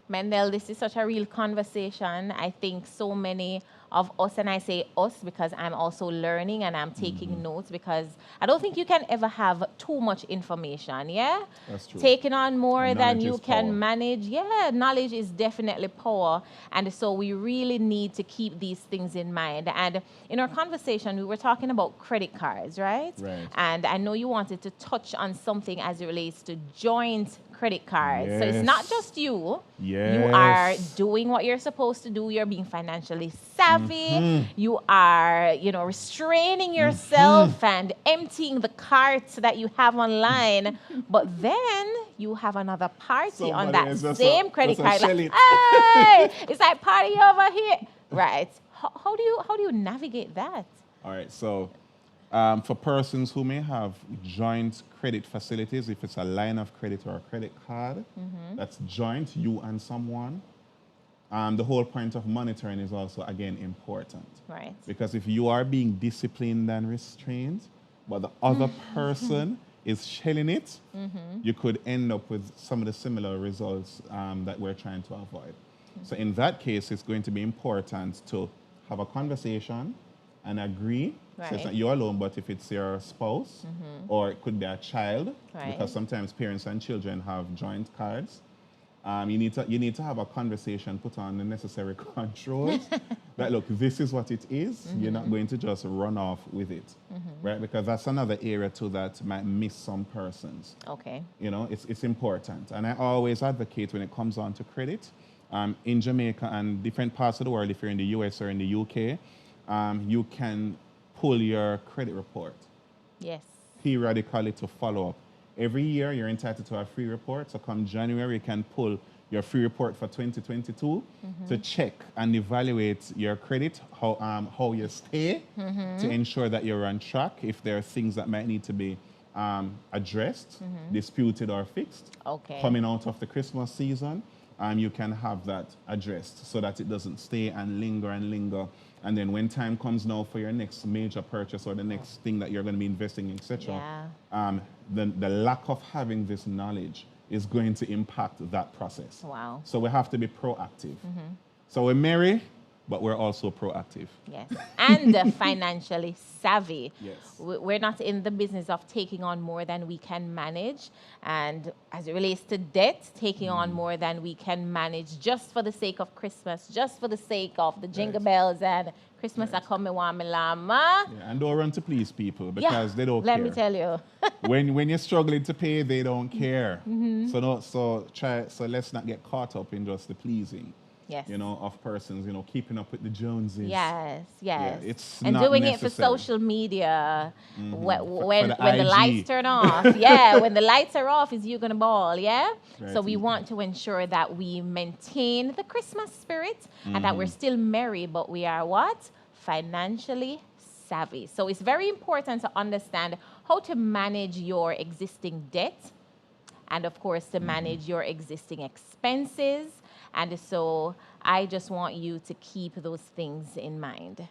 Mendel, this is such a real conversation. I think so many of us, and I say us because I'm also learning and I'm taking notes, because I don't think you can ever have too much information, yeah? That's true. Taking on more And than knowledge you is can power. manage. Yeah, knowledge is definitely power. And so we really need to keep these things in mind. And in our conversation, we were talking about credit cards, right? Right. And I know you wanted to touch on something as it relates to joint credit cards. So it's Yes. not just you. Yes. You are doing what you're supposed to do. You're being financially savvy. You are, restraining yourself and emptying the cart that you have online. But then you have another party on Somebody that is just same a- credit just a card. shell Like, it. hey, it's like party over here. Right. How do you navigate that? All right, so for persons who may have joint credit facilities, if it's a line of credit or a credit card, that's joint, you and someone, the whole point of monitoring is also, again, important. Right. Because if you are being disciplined and restrained, but the other person is shelling it, you could end up with some of the similar results that we're trying to avoid. So in that case, it's going to be important to have a conversation and agree. So it's Right. not you alone, but if it's your spouse, or it could be a child, Right. because sometimes parents and children have joint cards. You need to have a conversation, put on the necessary controls. That look, this is what it is. You're not going to just run off with it, right? Because that's another area too that might miss some persons. Okay. It's important, and I always advocate when it comes on to credit. In Jamaica and different parts of the world, if you're in the US or in the UK, you can pull your credit report Yes. periodically to follow up. Every year, you're entitled to a free report. So come January, you can pull your free report for 2022 to check and evaluate your credit, how you stay, to ensure that you're on track. If there are things that might need to be addressed, disputed, or fixed, Okay. coming out of the Christmas season. you can have that addressed so that it doesn't stay and linger and linger. And then when time comes now for your next major purchase or the next thing that you're going to be investing in, etc., the lack of having this knowledge is going to impact that process. Wow. So we have to be proactive. So we're merry, but we're also proactive. Yes. And financially savvy. Yes. We're not in the business of taking on more than we can manage. And as it relates to debt, taking on more than we can manage just for the sake of Christmas, just for the sake of the jingle bells and Christmas I come, me want me llama. Yeah, and don't run to please people because they don't care. Let me tell you. when you're struggling to pay, they don't care. So let's not get caught up in just the pleasing. Yes. You know, of persons, you know, keeping up with the Joneses. Yes, yes. Yeah, it's and not doing necessary. it for social media when the the IG. lights turn off. Yeah, when the lights are off, is you gonna ball, yeah? Right. So we want to ensure that we maintain the Christmas spirit and that we're still merry, but we are what? Financially savvy. So it's very important to understand how to manage your existing debt and of course to manage your existing expenses. And so I just want you to keep those things in mind.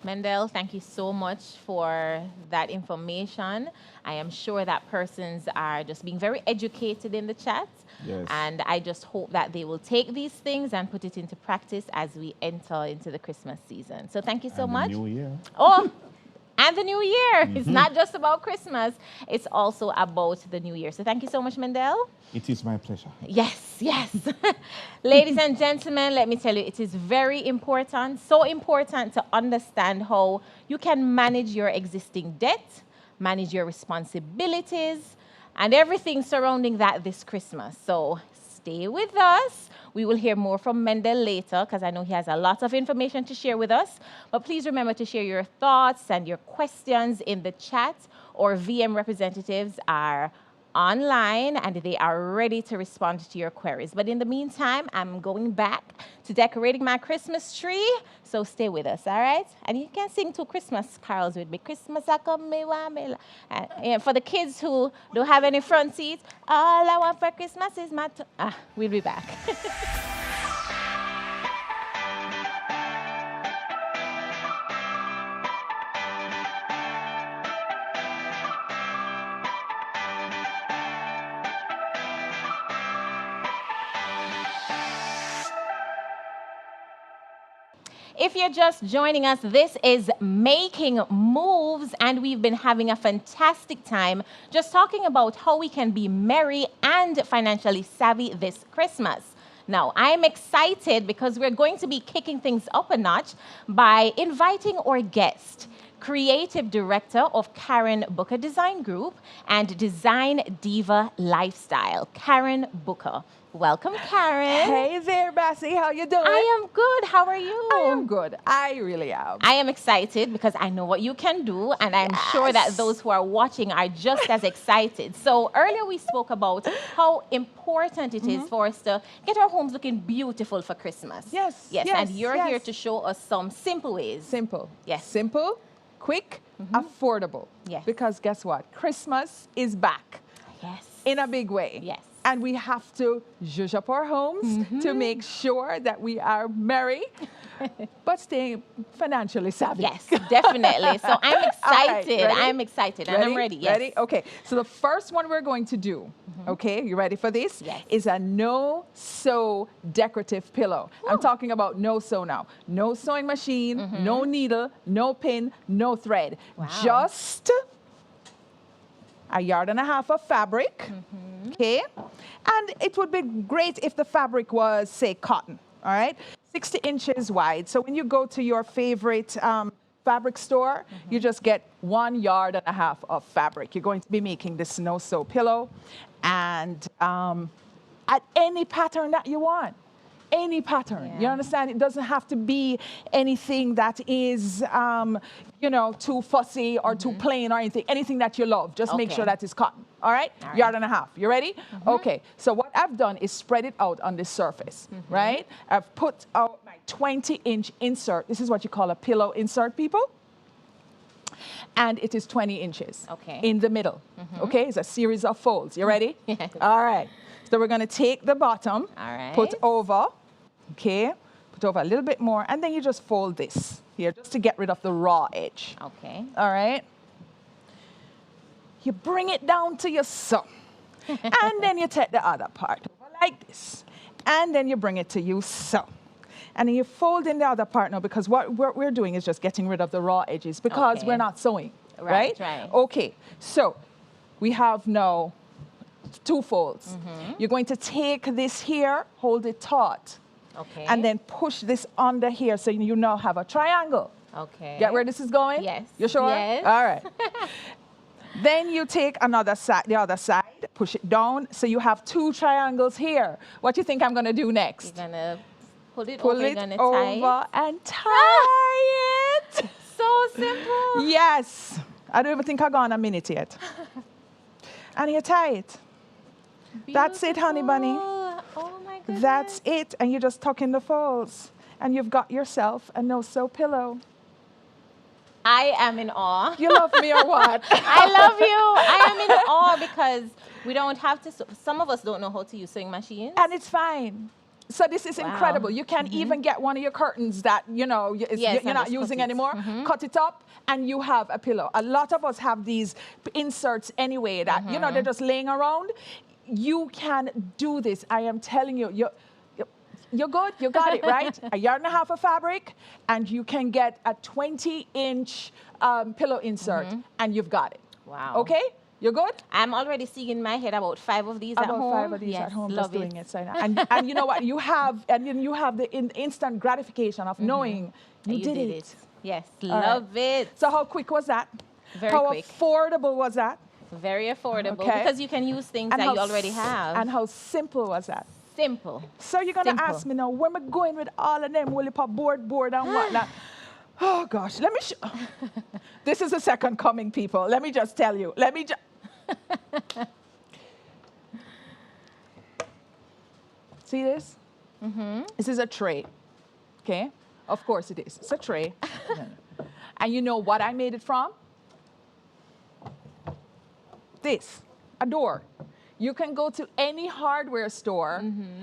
Mendel, thank you so much for that information. I am sure that persons are just being very educated in the chat. Yes. And I just hope that they will take these things and put it into practice as we enter into the Christmas season. So thank you so And much. the New Year. Oh, and the new year. It's not just about Christmas. It's also about the new year. So thank you so much, Mendel. It is my pleasure. Yes, yes. Ladies and gentlemen, let me tell you, it is very important, so important to understand how you can manage your existing debt, manage your responsibilities, and everything surrounding that this Christmas. So stay with us. We will hear more from Mendel later because I know he has a lot of information to share with us. But please remember to share your thoughts and your questions in the chat. Our VM representatives are online and they are ready to respond to your queries. But in the meantime, I'm going back to decorating my Christmas tree. So stay with us, all right? And you can sing two Christmas carols with me. Christmas I come, me want me. And for the kids who don't have any front seats, all I want for Christmas is my... we'll be back. If you're just joining us, this is Making Moves, and we've been having a fantastic time just talking about how we can be merry and financially savvy this Christmas. Now, I'm excited because we're going to be kicking things up a notch by inviting our guest, Creative Director of Karen Booker Design Group and Design Diva Lifestyle, Karen Booker. Welcome, Karen. Hey there, Bessie. How you doing? I am good. How are you? I am good. I really am. I am excited because I know what you can do, and I'm sure that those who are watching are just as excited. So earlier we spoke about how important it is for us to get our homes looking beautiful for Christmas. Yes, Yes, yes, and you're yes. here to show us some simple ways. Simple. Yes. Simple, quick, affordable. Yes. Because guess what? Christmas is back Yes. in a big way. Yes. And we have to zhuzh up our homes to make sure that we are merry, but stay financially savvy. Yes, definitely. So I'm excited. ready? I'm excited and I'm ready. Yes. Ready? Okay. So the first one we're going to do, okay, you ready for this? Yes. Is a no-sew decorative pillow. I'm talking about no-sew now. No sewing machine, no needle, no pin, no thread. Wow. Just a yard and a half of fabric, okay? And it would be great if the fabric was, say, cotton, all right? 60 inches wide. So when you go to your favorite fabric store, you just get 1 yard and a half of fabric. You're going to be making this no-sew pillow and at any pattern that you want. Any pattern, you Yeah. understand? It doesn't have to be anything that is, too fussy or too plain or anything. Anything that you love, just make Okay. sure that it's cotton. All right? All right. Yard and a half. You ready? Okay. So what I've done is spread it out on this surface, right? I've put out my 20-inch insert. This is what you call a pillow insert, people. and it is 20 inches. Okay. In the middle. Okay, it's a series of folds. You ready? Yes. All right. So we're going to take the bottom, All right. put over, okay, put over a little bit more, and then you just fold this here just to get rid of the raw edge. Okay. All right. You bring it down to your sew. And then you take the other part over like this. And then you bring it to you sew. And then you fold in the other part now, because what we're doing is just getting rid of the raw edges because Okay. we're not sewing. Right, Right? right. Okay. So we have now 2 folds. You're going to take this here, hold it taut. Okay. And then push this under here so you now have a triangle. Okay. Get where this is going? Yes. You sure? Yes. All right. Then you take another side, the other side, push it down, so you have 2 triangles here. What do you think I'm going to do You're next? gonna pull it Pull over. You're it gonna over tie and tie it. So simple. Yes. I don't even think I've gone a minute yet. And you tie it. That's it, honey bunny. Beautiful. Oh my goodness. That's it. And you just tuck in the folds. And you've got yourself a no-sew pillow. I am in awe. You love me or what? I love you. I am in awe because we don't have to. Some of us don't know how to use sewing machines. And it's fine. So this is Wow. incredible. You can even get one of your curtains that, you know, Yes, you're and not just using cut it. anymore. Cut it up and you have a pillow. A lot of us have these inserts anyway that, you know, they're just laying around. You can do this. I am telling you, you're good. You got it, right? A yard and a half of fabric, and you can get a 20-inch pillow insert, and you've got it. Wow. Okay? You're good? I'm already seeing in my head about 5 of these at About home. 5 of these Yes, at home, love just doing it. So, and you know what? You have, and then you have the instant gratification of knowing you, You did it. Yes, right. love it. So how quick was that? Very how quick. affordable was that? Very affordable Okay. because you can use things that how you already s- have. And how simple was that? Simple. So you're gonna Simple. ask me now, where am I going with all of them? Will you put board and whatnot? Oh gosh, let me show. This is the second coming, people. Let me just tell you. Let me just. See this? This is a tray. Okay? Of course it is. It's a tray. And you know what I made it from? This, a door. You can go to any hardware store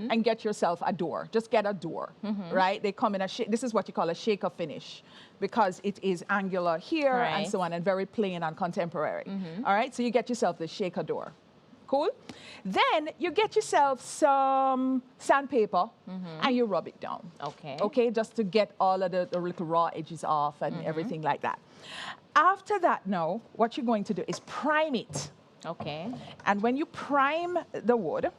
and get yourself a door. Just get a door, right? They come in a this is what you call a shaker finish because it is angular here and Right. so on and very plain and contemporary. All right, so you get yourself the shaker door. Cool? Then you get yourself some sandpaper and you rub it down. Okay. Okay, just to get all of the little raw edges off and everything like that. After that, now, what you're going to do is prime it. Okay. And when you prime the wood,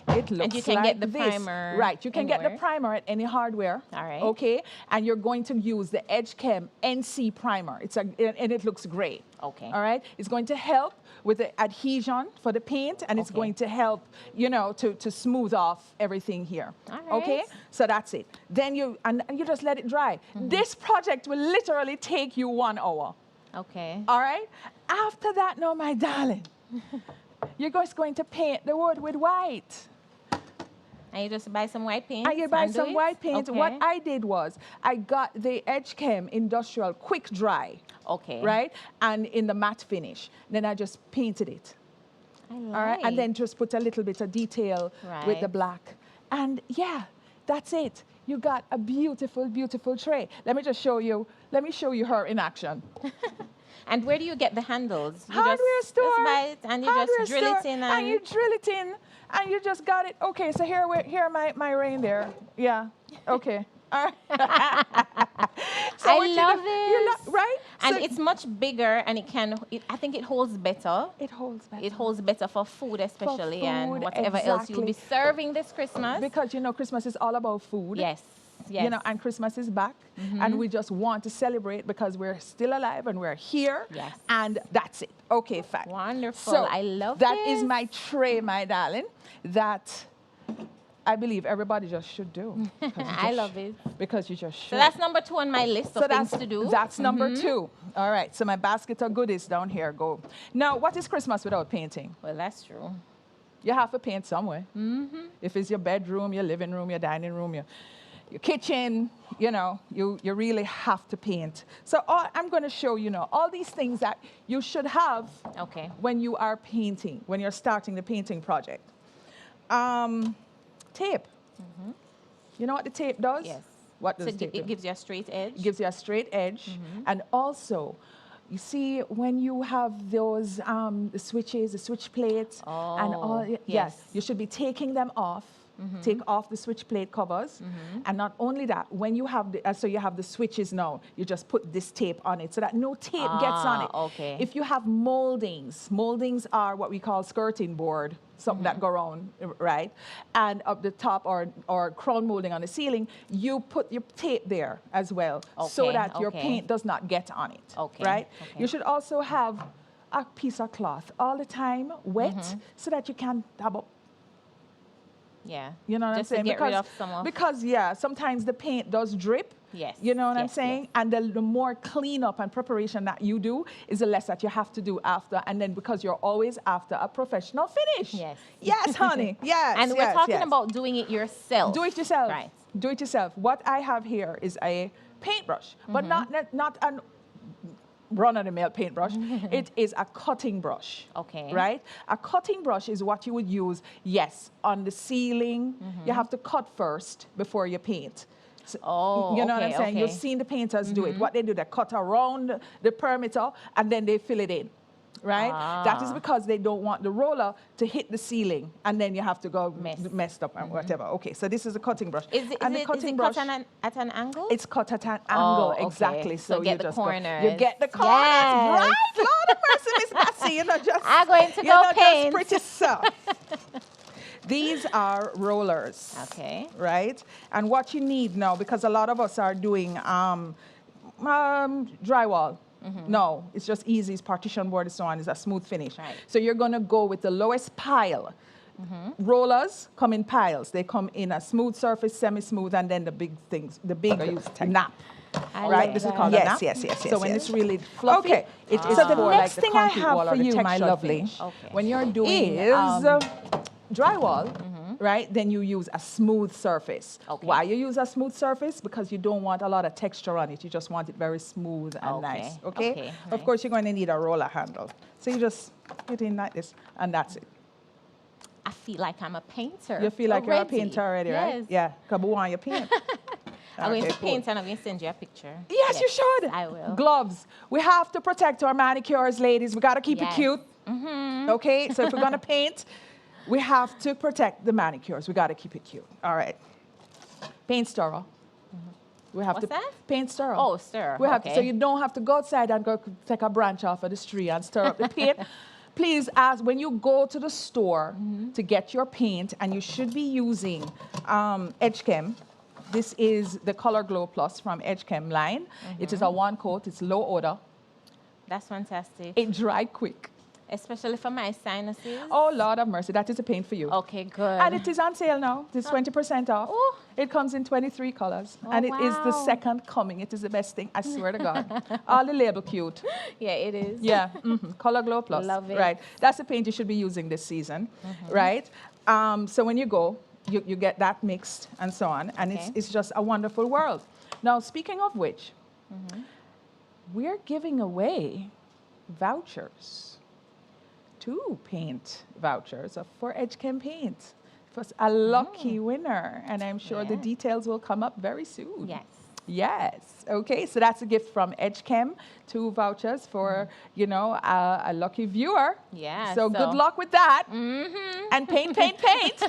it looks you can like get the this. primer Right, you can get the anywhere. primer at any hardware. All right. Okay, and you're going to use the Edge Chem NC primer. And it looks great. Okay. All right, it's going to help with the adhesion for the paint, and it's Okay. going to help, you know, to smooth off everything here. All Okay, right. so that's it. Then you just let it dry. This project will literally take you 1 hour. Okay. All right. After that, no, my darling, you're just going to paint the wood with white. And you just buy some white paint. And you buy do some it? white paint. What Okay. I did was I got the Edge Chem Industrial Quick Dry, Okay. right? And in the matte finish. Then I just painted it. I All right. And then just put a little bit of detail with the Right. black. And yeah, that's it. You got a beautiful, beautiful tray. Let me just show you. Let me show you her in action. And where do you get the handles? You Hardware store. Just buy it and you Hardware just drill it store, in and you drill it in and you just got it. Okay, so here my reindeer. Yeah. Okay. All right. So I what love you this. right? And So it's much bigger and I think it holds better. it holds better. It holds better for food especially and food, whatever else you'll be exactly. serving this Christmas. Because you know Christmas is all about food. Yes. Yes. You know, and Christmas is back, and we just want to celebrate because we're still alive and we're here. Yes. And that's it. Okay, fine. Wonderful. So I love that is this. my tray, my darling. That I believe everybody just should do. I love it. Because you just should. So that's number 2 on my list of things to do. That's number 2. All right. So my basket of goodies down here. Go. Now, what is Christmas without painting? Well, that's true. You have to paint somewhere. If it's your bedroom, your living room, your dining room, your kitchen, you know, you really have to paint. So I'm going to show you now all these things that you should have Okay. when you are painting, when you're starting the painting project. Tape. You know what the tape does? Yes. What does So tape do? it gives you a straight edge. It gives you a straight edge. And also, you see, when you have those the switches, the switch plates, and all, yes. you should be taking them off. Take off the switch plate covers. And not only that, when you have the, so you have the switches now, you just put this tape on it so that no tape gets on it. Okay. If you have moldings, moldings are what we call skirting board, something that go around, right? And up the top or crown molding on the ceiling, you put your tape there as well so that your paint does not get on it, right? Okay. You should also have a piece of cloth all the time wet so that you can dab up. Yeah. You know what Just I'm saying? to get rid of some of... Because, yeah, sometimes the paint does drip. Yes. You know what I'm Yes, saying? yes. And the more cleanup and preparation that you do is the less that you have to do after. And then because you're always after a professional finish. Yes. Yes, honey. Yes. And we're yes, talking yes. about doing it yourself. Do it yourself. Right. Do it yourself. What I have here is a paintbrush, but not an run-of-the-mill paintbrush. It is a cutting brush. Okay. Right? A cutting brush is what you would use, yes, on the ceiling. You have to cut first before you paint. So, you know what I'm saying? You've seen the painters do it. What they do, they cut around the perimeter and then they fill it in. Right? That is because they don't want the roller to hit the ceiling and then you have to go messed up and whatever. Okay, so this is a cutting brush. Is it, and is the it, cutting is it brush, cut at an angle? it's cut at an angle, okay. exactly. So So get you the just corners. You get the corners, Yes. right? Lord of mercy, Miss Bessie, you're not just, I'm going to you're go not paint. just pretty stuff. These are rollers. Okay. Right? And what you need now, because a lot of us are doing drywall. No, it's just easy. It's partition board and so on. It's a smooth finish. Right. So you're going to go with the lowest pile. Rollers come in piles. They come in a smooth surface, semi-smooth, and then the big things, the big nap. I Right? love This is that. called a nap. yes. So when it's really fluffy, okay. it is So the for next like thing the I concrete have wall for or the you, my textured lovely, finish. Okay. When you're doing is drywall, right, then you use a smooth surface. Okay. Why you use a smooth surface? Because you don't want a lot of texture on it. You just want it very smooth and Okay. nice. Okay? Okay, Of nice. course, you're going to need a roller handle. So you just get in like this, and that's it. I feel like I'm a painter. You feel like you're a already. painter already, right? Yes. Yeah. Kabu want you paint. I'm going Okay, to cool. paint and I'm going to send you a picture. Yes, you should. I will. Gloves. We have to protect our manicures, ladies. We got to keep it Yes. cute. Okay? So if we're going to paint, we have to protect the manicures. We got to keep it cute. All right. Paint stirrer. We have What's to that? paint stirrer. Oh, stir. We have to, Okay. so you don't have to go outside and go take a branch off of the tree and stir up the paint. Please ask when you go to the store to get your paint, and you should be using Edgechem. This is the Color Glow Plus from Edgechem line. It is a one coat. It's low odor. That's fantastic. It dry quick. Especially for my sinuses. Oh, Lord have mercy. That is a paint for you. Okay, good. And it is on sale now. It is 20% off. Oh. It comes in 23 colors. Oh, and it is the wow. second coming. It is the best thing. I swear to God. All the label cute. Yeah, it is. Yeah. Color Glow Plus. Love it. Right. That's the paint you should be using this season. Right? So when you go, you get that mixed and so on. And Okay. it's just a wonderful world. Now, speaking of which, we're giving away vouchers. 2 paint vouchers for Edgechem Paint. It was a lucky winner, and I'm sure the Yeah. details will come up very soon. Yes. Yes. Okay, so that's a gift from Edgechem. 2 vouchers for, a lucky viewer. Yeah, So good so- luck with that. And paint, paint, paint.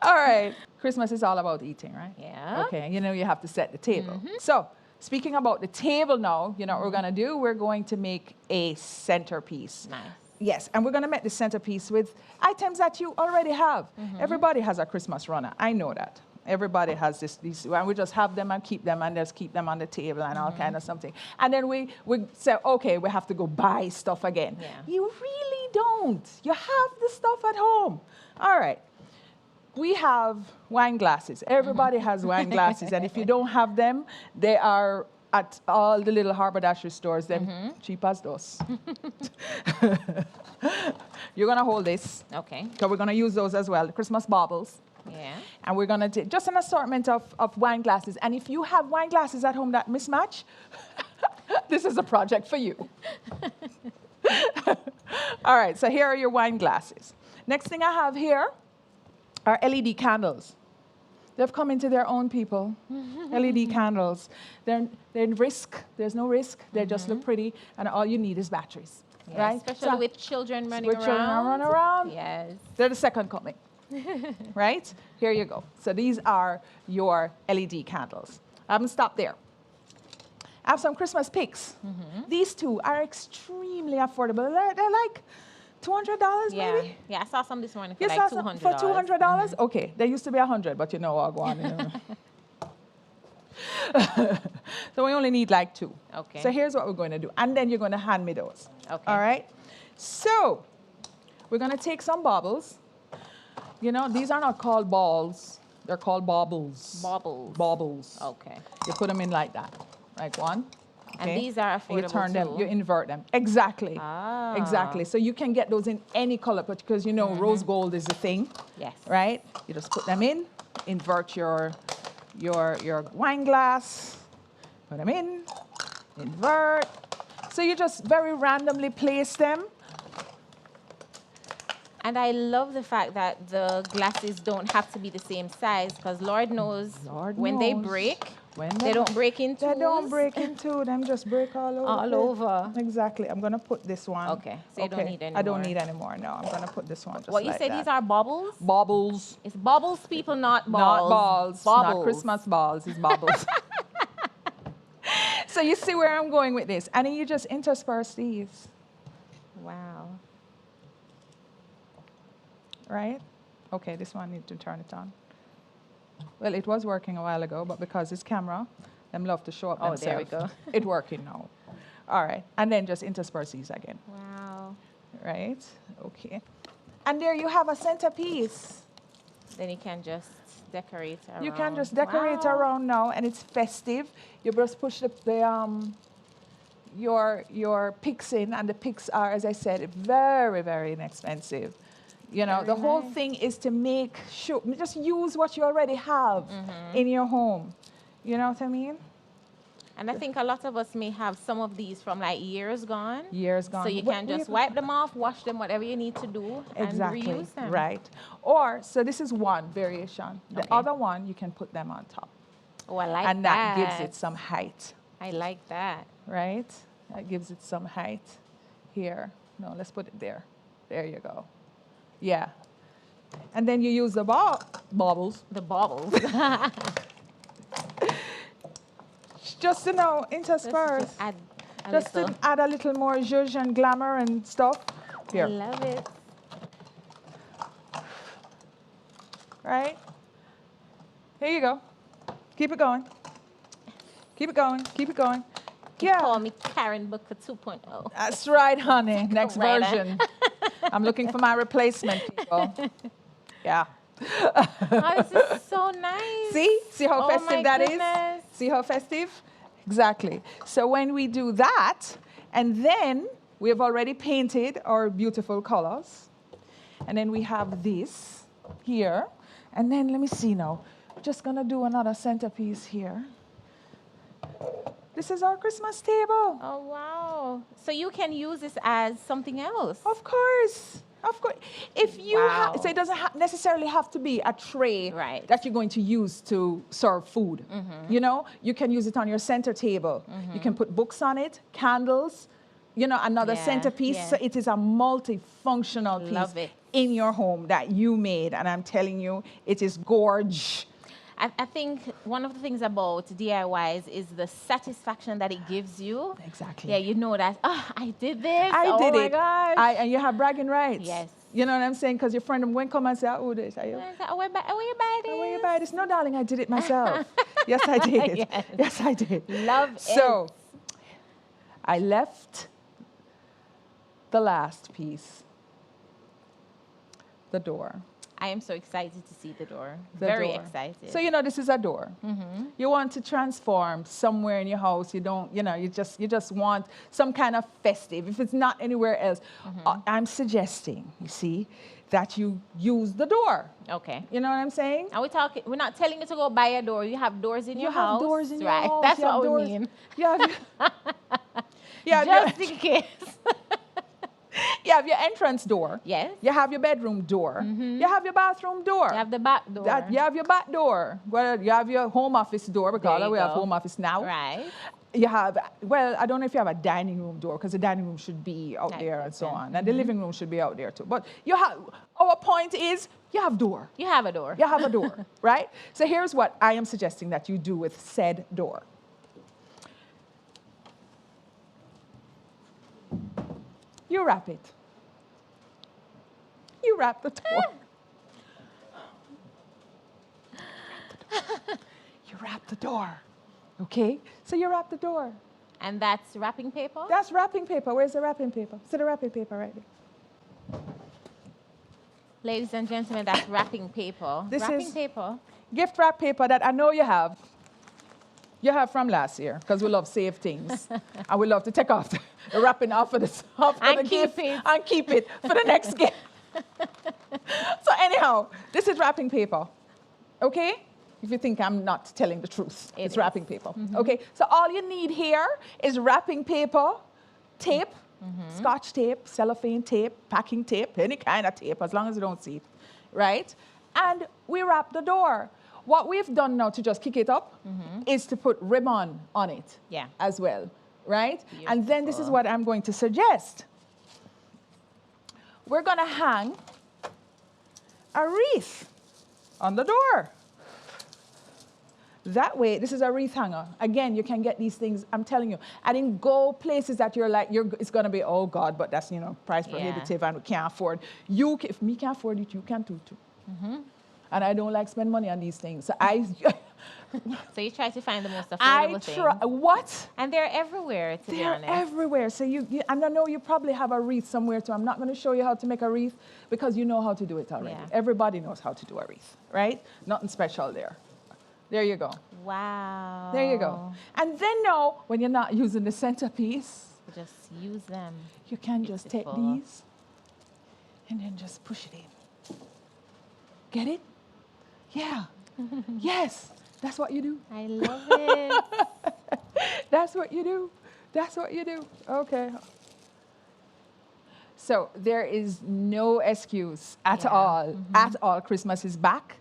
All right. Christmas is all about eating, right? Yeah. Okay, you have to set the table. So, speaking about the table now, what we're going to do? We're going to make a centerpiece. Nice. Yes, and we're going to make the centerpiece with items that you already have. Everybody has a Christmas runner. I know that. Everybody has these, and we just have them and keep them and just keep them on the table and all kind of something. And then we say, okay, we have to go buy stuff again. Yeah. You really don't. You have the stuff at home. All right. We have wine glasses. Everybody has wine glasses. And if you don't have them, they are at all the little haberdashery stores, them cheap as those. You're going to hold this. Okay. So we're going to use those as well, the Christmas baubles. Yeah. And we're going to just an assortment of wine glasses. And if you have wine glasses at home that mismatch, this is a project for you. All right, so here are your wine glasses. Next thing I have here are LED candles. They've come into their own, people. LED candles. They're risk. There's no risk. They just look pretty, and all you need is batteries, Yeah, right? especially So with children running with around. children running around. Yes. They're the second coming, right? Here you go. So these are your LED candles. I haven't stopped there. I have some Christmas picks. These two are extremely affordable. They're like $200 Yeah. maybe? Yeah, I saw some this morning for You like saw some $200. for $200? Okay, they used to be 100, but you know what, go on. So we only need like two. Okay. So here's what we're going to do. And then you're going to hand me those. Okay. All right? So we're going to take some baubles. You know, these are not called balls. They're called baubles. Baubles. Baubles. Okay. You put them in like that. Like one. And okay? these are And you affordable turn them, too. you invert them. Exactly. Ah. Exactly. So you can get those in any color, but because you know rose gold is the thing. Yes. Right? You just put them in, invert your wine glass, put them in, invert. So you just very randomly place them. And I love the fact that the glasses don't have to be the same size, because Lord knows Lord when they knows. break, When they don't break in They don't twos. break in two. Them just break all over. All the place. over. Exactly. I'm gonna put this one. Okay, so you don't need any I don't more. need any more. No, I'm gonna put this one just What you like say that. these are baubles? Baubles. It's baubles, people, not balls. Not balls. Not Baubles. Christmas balls. It's baubles. So you see where I'm going with this, and then you just intersperse these, Wow. right? Okay, this one need to turn it on. Well, it was working a while ago, but because it's camera, them love to show up Oh, themselves. there we go. It's working now. All right, and then just intersperse these again, Wow. right? Okay. And there you have a centerpiece. Then you can just decorate around. You can just decorate Wow. around now, and it's festive. You just push your picks in, and the picks are, as I said, very, very inexpensive. You know, Very the whole nice. thing is to make sure, just use what you already have in your home. You know what I mean? And I think a lot of us may have some of these from like years gone. Years gone. So you Well, can we just have- wash them off, wash them, whatever you need to do, Exactly. and reuse them. Right. Or, so this is one variation. The Okay. other one, you can put them on top. Oh, I like And that. that gives it some height. I like that. Right? That gives it some height. Here. No, let's put it there. There you go. Yeah. And then you use the baubles The baubles. just to know, Let's intersperse. just add a Just little. to add a little more zhuzh and glamour and stuff. I Here. love it. Right? Here you go. Keep it going. Keep it going. Keep it going. Yeah. Call me Karen Booker 2.0. That's right, honey. Next Right, version. I'm looking for my replacement, people. Yeah. Oh, this is so nice. See how Oh festive my that is? goodness. See how festive? Exactly. So when we do that, and then we have already painted our beautiful colors, and then we have this here, and then let me see now. Just gonna do another centerpiece here. This is our Christmas table. Oh, wow. So you can use this as something else. Of course. Of course. If you Wow. so it doesn't necessarily have to be a tray Right. that you're going to use to serve food. You know, you can use it on your center table. You can put books on it, candles, you know, another Yeah, centerpiece. yeah. So it is a multifunctional piece Love it. in your home that you made. And I'm telling you, it is gorge. I think one of the things about DIYs is the satisfaction that it gives you. Exactly. Yeah, you know that, I did this. I did oh my it. gosh. And you have bragging rights. Yes. You know what I'm saying? Because your friend won't come and say, oh, this. Are you? Oh, where you buy this? Where you buy this? No, darling, I did it myself. Yes, I did. Yes. Yes, I did. Love it. So, I left the last piece, the door. I am so excited to see the door. The Very door. excited. So, you know, this is a door. You want to transform somewhere in your house. You don't, you know, you just want some kind of festive. If it's not anywhere else, I'm suggesting, you see, that you use the door. Okay. You know what I'm saying? Are we talking? We're not telling you to go buy a door. You have doors in your You have house. doors in your right? house. That's You have what doors. we mean. You have, you have Just your, in case. you have your entrance door. Yes. You have your bedroom door. You have your bathroom door. You have the back door. You have your back door. Well, you have your home office door because There you we have go. home office now. Right. You have, well, I don't know if you have a dining room door because the dining room should be out Right, there and so okay. on. And the living room should be out there too. But you have, our point is you have door. You have a door. You have a door, right? So here's what I am suggesting that you do with said door. You wrap it. You wrap the door. You wrap the door. Okay? So you wrap the door. And that's wrapping paper? That's wrapping paper. Where's the wrapping paper? See the wrapping paper right there. Ladies and gentlemen, that's wrapping paper. This wrapping is- paper. Gift wrap paper that I know you have. You have from last year because we love save things. And we love to take off the wrapping off of And the keep gift it. and keep it for the next gift. So anyhow, this is wrapping paper. Okay? If you think I'm not telling the truth, It it's is. wrapping paper. Okay? So all you need here is wrapping paper, tape, scotch tape, cellophane tape, packing tape, any kind of tape, as long as you don't see it, right? And we wrap the door. What we've done now to just kick it up is to put ribbon on it Yeah. as well, right? And then this is Beautiful. what I'm going to suggest. We're going to hang a wreath on the door. That way, this is a wreath hanger. Again, you can get these things, I'm telling you. I didn't go places that you're like, it's going to be, oh God, but that's, price prohibitive and we can't afford. If me can't afford it, you can too. And I don't like spend money on these things. So So you try to find the most I affordable thing. try, what? And they're everywhere, to be They're honest. everywhere. So and I know you probably have a wreath somewhere too. I'm not going to show you how to make a wreath because you know how to do it already. Yeah. Everybody knows how to do a wreath, right? Nothing special there. There you go. Wow. There you go. And then now, when you're not using the centerpiece, Just use them. you can just take Beautiful. these and then just push it in. Get it? Yeah. Yes. That's what you do. I love it. That's what you do. That's what you do. Okay. So there is no excuse at Yeah. all. At all. Christmas is back.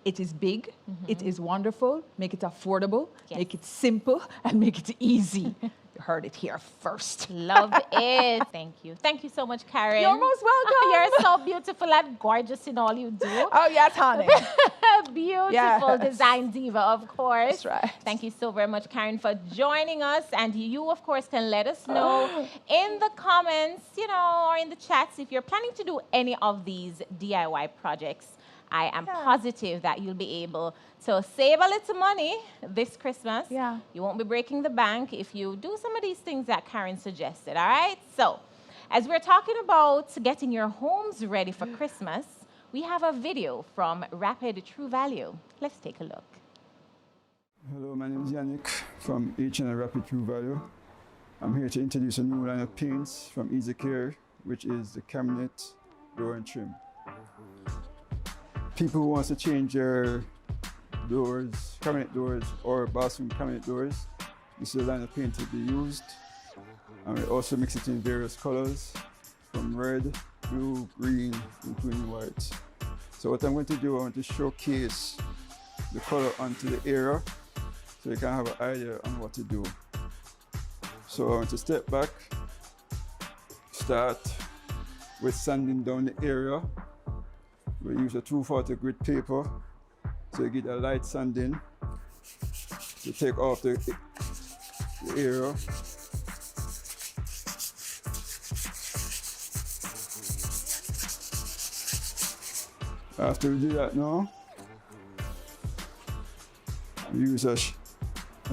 It is big. It is wonderful. Make it affordable. Yes. Make it simple and make it easy. You heard it here first. Love it. Thank you. Thank you so much, Karen. You're most welcome. You're so beautiful and gorgeous in all you do. Oh, yes, honey. Beautiful Yes. design diva, of course. That's right. Thank you so very much, Karen, for joining us. And you, of course, can let us know in the comments, or in the chats if you're planning to do any of these DIY projects. I am positive that you'll be able to save a little money this Christmas. Yeah. You won't be breaking the bank if you do some of these things that Karen suggested, all right? So, as we're talking about getting your homes ready for Christmas, we have a video from Rapid True Value. Let's take a look. Hello, my name is Yannick from H&R Rapid True Value. I'm here to introduce a new line of paints from Easy Care, which is the cabinet, door and trim. People who want to change their doors, cabinet doors, or bathroom cabinet doors, this is a line of paint to be used. And we also mix it in various colors, from red, blue, green, including white. So what I'm going to do, I want to showcase the color onto the area so you can have an idea on what to do. So I want to step back, start with sanding down the area. We use a 240 grit paper so you get a light sanding to take off the area. After we do that now, we use a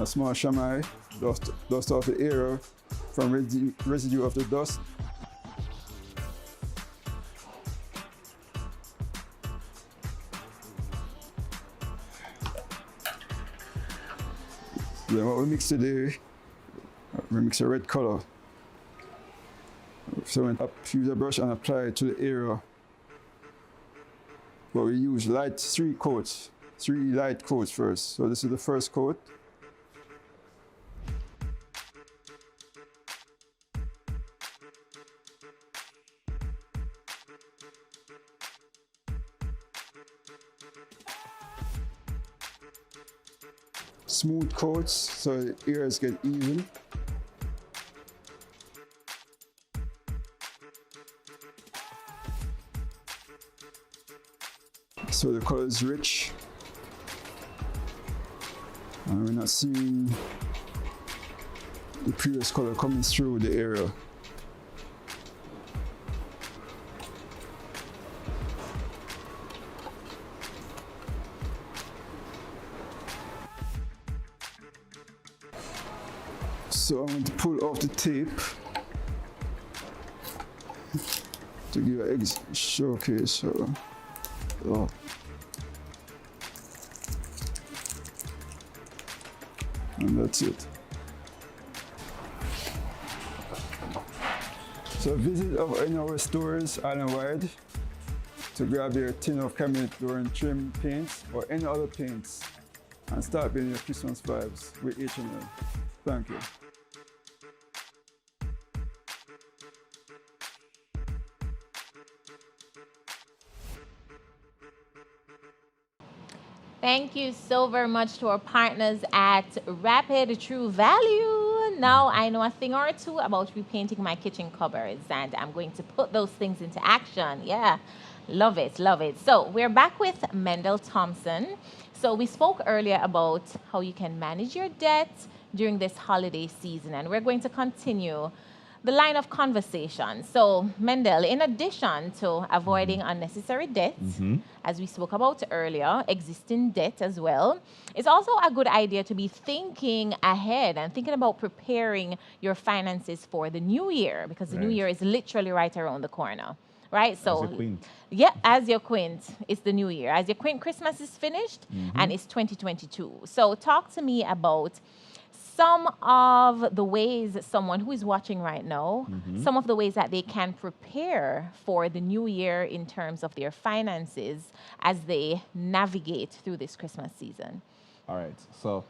small chamois, dust off the area from residue of the dust. Then what we mix today, we mix a red color. So we use a brush and apply it to the area but we use three light coats first. So this is the first coat. Smooth coats so the areas get even. So the color is rich. And we're not seeing the previous color coming through the area. So I'm going to pull off the tape to give an showcase. So, and that's it. So visit any of our stores island-wide to grab your tin of cabinet door and trim paints or any other paints and start building your Christmas vibes with H&L. Thank you. Thank you so very much to our partners at Rapid True Value. Now I know a thing or two about repainting my kitchen cupboards, and I'm going to put those things into action. Yeah, love it, love it. So we're back with Mendel Thompson. So we spoke earlier about how you can manage your debt during this holiday season, and we're going to continue the line of conversation. So, Mendel, in addition to avoiding unnecessary debt, as we spoke about earlier, existing debt as well, it's also a good idea to be thinking ahead and thinking about preparing your finances for the new year, because the new year is literally right around the corner. Right? So, As your quint. Yeah, as your quint, it's the new year. As your quint, Christmas is finished and it's 2022. So, talk to me about some of the ways someone who is watching right now, some of the ways that they can prepare for the new year in terms of their finances as they navigate through this Christmas season. All right. So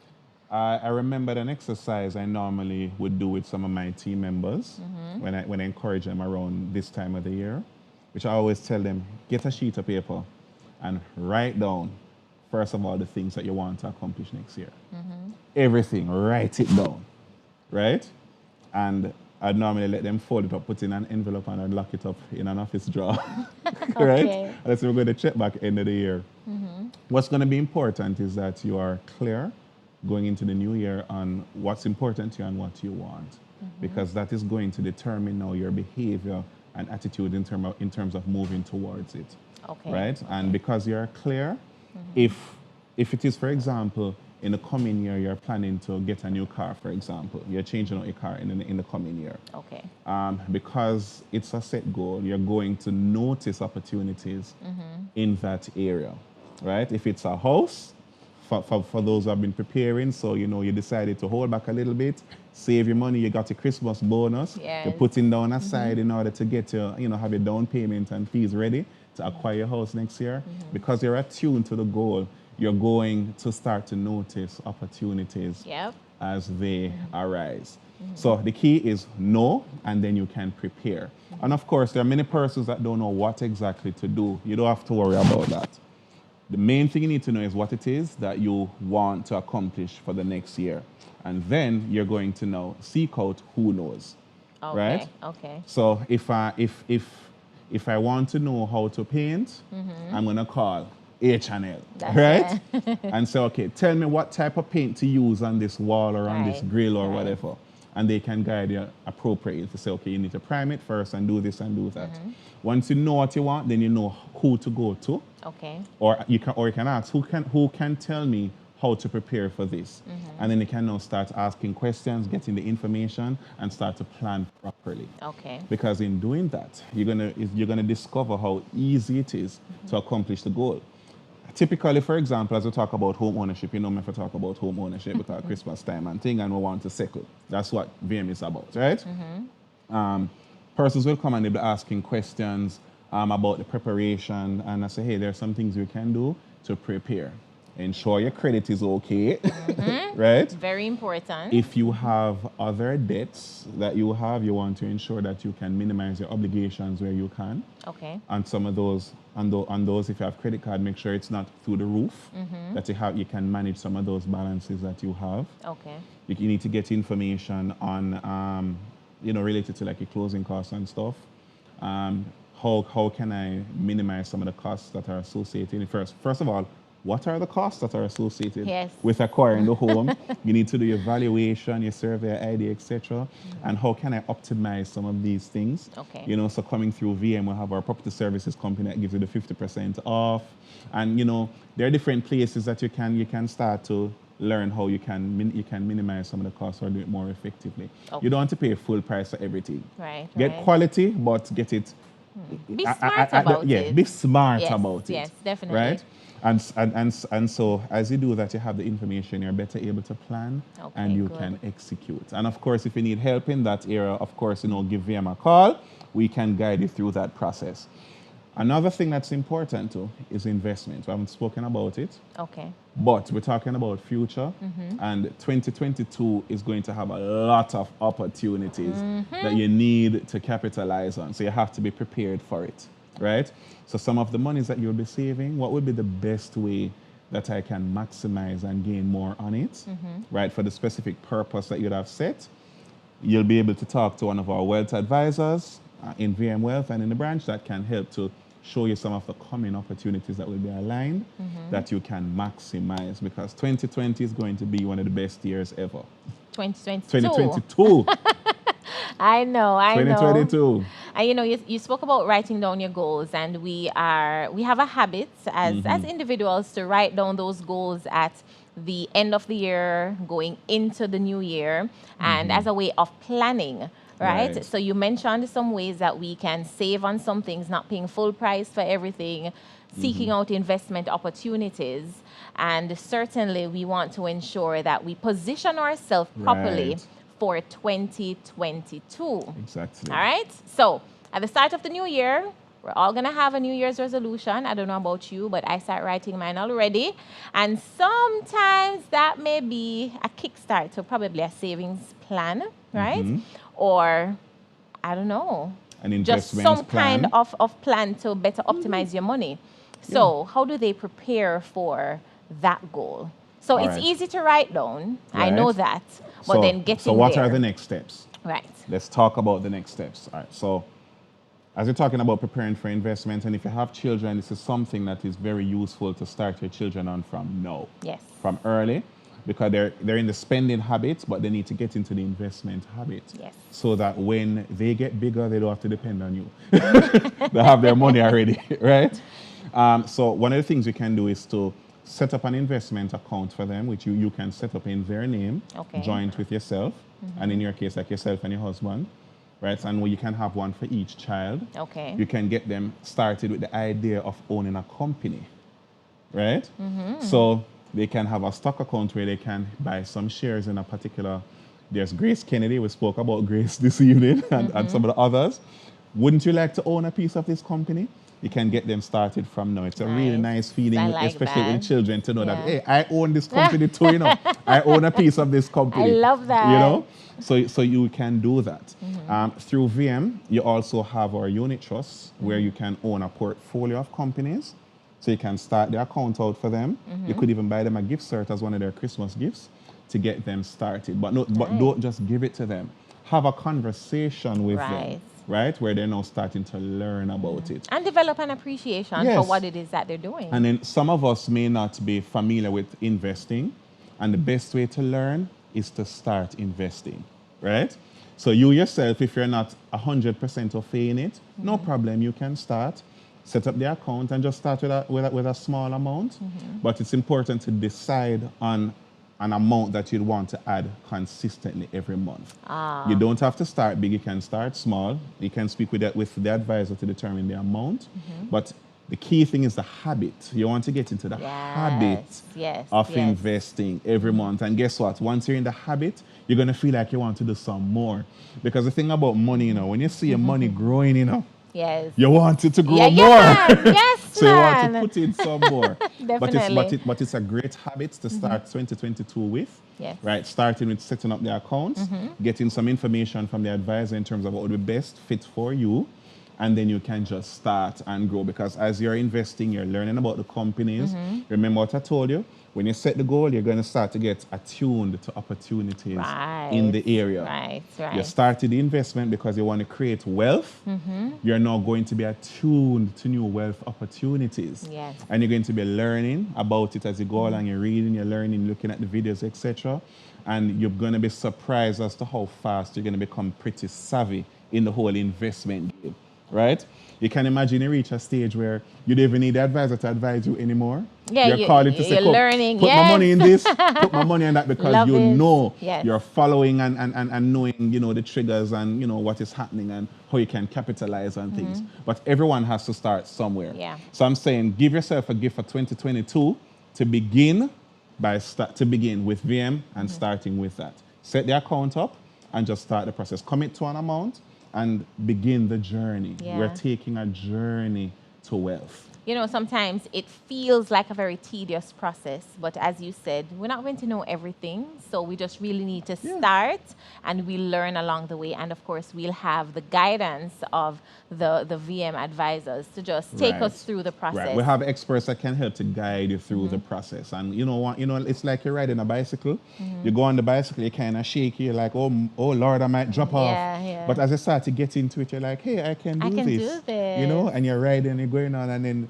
I remembered an exercise I normally would do with some of my team members when I encourage them around this time of the year, which I always tell them, get a sheet of paper and write down, first of all, the things that you want to accomplish next year. Everything, write it down, right? And I'd normally let them fold it up, put in an envelope, and I'd lock it up in an office drawer, right? Okay. And that's we're going to check back end of the year. What's going to be important is that you are clear going into the new year on what's important to you and what you want, because that is going to determine now your behavior and attitude in terms of moving towards it, right? And because you're clear, if it is, for example, in the coming year, you're planning to get a new car, for example. You're changing out your car in the coming year. Okay. Because it's a set goal, you're going to notice opportunities in that area, right? If it's a house, for those who have been preparing, so you decided to hold back a little bit, save your money, you got your Christmas bonus, you're putting down aside in order to get your, have your down payment and fees ready to acquire your house next year. Because you're attuned to the goal, you're going to start to notice opportunities as they arise. So the key is know, and then you can prepare. And of course, there are many persons that don't know what exactly to do. You don't have to worry about that. The main thing you need to know is what it is that you want to accomplish for the next year. And then you're going to now seek out who knows, right? Okay. So if I want to know how to paint, I'm going to call H&L, right? And say, okay, tell me what type of paint to use on this wall or on this grill or whatever. And they can guide you appropriately to say, okay, you need to prime it first and do this and do that. Once you know what you want, then you know who to go to. Okay. Or you can ask, who can tell me how to prepare for this? And then you can now start asking questions, getting the information, and start to plan properly. Okay. Because in doing that, you're gonna discover how easy it is to accomplish the goal. Typically, for example, as we talk about home ownership, if we talk about home ownership because Christmas time and thing, and we want to settle. That's what VM is about, right? Persons will come and they'll be asking questions. about the preparation, and I say, hey, there are some things you can do to prepare. Ensure your credit is okay, right? Very important. If you have other debts that you have, you want to ensure that you can minimize your obligations where you can. Okay. And some of those, on those, if you have credit card, make sure it's not through the roof. That you can manage some of those balances that you have. Okay. You need to get information on, related to like your closing costs and stuff. How can I minimize some of the costs that are associated? First of all, what are the costs that are associated with acquiring the home? You need to do your valuation, your survey ID, etc. And how can I optimize some of these things? Okay. So coming through VM, we'll have our property services company that gives you the 50% off. And there are different places that you can start to learn how you can minimize some of the costs or do it more effectively. Okay. You don't want to pay full price for everything. Right. Get quality, but get it. Be smart about it. Yeah, be smart about it. Yes, definitely. Right? And so as you do that, you have the information, you're better able to plan and you can execute. And of course, if you need help in that area, of course, give VM a call. We can guide you through that process. Another thing that's important too is investment. We haven't spoken about it. Okay. But we're talking about future, and 2022 is going to have a lot of opportunities that you need to capitalize on. So you have to be prepared for it, right? So some of the monies that you'll be saving, what would be the best way that I can maximize and gain more on it, right? For the specific purpose that you'd have set. You'll be able to talk to one of our wealth advisors in VM Wealth and in the branch that can help to show you some of the coming opportunities that will be aligned that you can maximize, because 2020 is going to be one of the best years ever. 2022. I know. 2022. And you spoke about writing down your goals, and we have a habit as individuals to write down those goals at the end of the year, going into the new year, and as a way of planning. Right? So you mentioned some ways that we can save on some things, not paying full price for everything, seeking out investment opportunities. And certainly we want to ensure that we position ourselves properly for 2022. Exactly. All right? So at the start of the new year, we're all going to have a New Year's resolution. I don't know about you, but I start writing mine already. And sometimes that may be a kickstart, so probably a savings plan, right? Or, I don't know, just some kind of plan to better optimize your money. So how do they prepare for that goal? So it's easy to write down. I know that. But then getting there. So what are the next steps? Right. Let's talk about the next steps. All right. So as you're talking about preparing for investment, and if you have children, this is something that is very useful to start your children on from now. Yes. From early. Because they're in the spending habits, but they need to get into the investment habit. Yes. So that when they get bigger, they don't have to depend on you. They have their money already, right? So one of the things you can do is to set up an investment account for them, which you can set up in their name, joint with yourself, and in your case, like yourself and your husband, right? And where you can have one for each child. Okay. You can get them started with the idea of owning a company, right? So they can have a stock account where they can buy some shares in a particular. There's Grace Kennedy. We spoke about Grace this evening and some of the others. Wouldn't you like to own a piece of this company? You can get them started from now. It's a really nice feeling, especially with children, to know that, hey, I own this company too, I own a piece of this company. I love that. So you can do that. Through VM, you also have our unit trusts where you can own a portfolio of companies. So you can start the account out for them. You could even buy them a gift cert as one of their Christmas gifts to get them started. But don't just give it to them. Have a conversation with them, right? Where they're now starting to learn about it. And develop an appreciation for what it is that they're doing. And then some of us may not be familiar with investing. And the best way to learn is to start investing, right? So you yourself, if you're not 100% of in it, no problem, you can start. Set up the account and just start with a small amount. But it's important to decide on an amount that you'd want to add consistently every month. You don't have to start big, you can start small. You can speak with the advisor to determine the amount. But the key thing is the habit. You want to get into the habit of investing every month. And guess what? Once you're in the habit, you're going to feel like you want to do some more. Because the thing about money, when you see your money growing, Yes. You want it to grow Yeah, more. man. Yes, So you want to man. put in some more. Definitely. But it's a great habit to start 2022 with. Yes. Right? Starting with setting up the accounts, getting some information from the advisor in terms of what would be best fit for you. And then you can just start and grow, because as you're investing, you're learning about the companies. Remember what I told you? When you set the goal, you're going to start to get attuned to opportunities in the area. Right, You right. started the investment because you want to create wealth. You're now going to be attuned to new wealth opportunities. Yes. And you're going to be learning about it as you go along. You're reading, you're learning, looking at the videos, etc. And you're going to be surprised as to how fast you're going to become pretty savvy in the whole investment game. Right? You can imagine you reach a stage where you don't even need the advisor to advise you anymore. Yeah, you're calling to say, you're "Come, learning, put my yes." money in this, put my money in that," because Love you it. know Yes. you're following and knowing, the triggers and, what is happening and how you can capitalize on things. But everyone has to start somewhere. Yeah. So I'm saying give yourself a gift for 2022 to begin with VM and starting with that. Set the account up and just start the process. Commit to an amount and begin the journey. Yeah. We're taking a journey to wealth. Sometimes it feels like a very tedious process, but as you said, we're not going to know everything. So we just really need to start, and we learn along the way. And of course, we'll have the guidance of the VM advisors to just take us through the process. Right. We have experts that can help to guide you through the process. And it's like you're riding a bicycle. You go on the bicycle, you're kind of shaky. You're like, oh Lord, I might drop off. Yeah. But as you start to get into it, you're like, hey, I can do this. And you're riding, you're going on, and then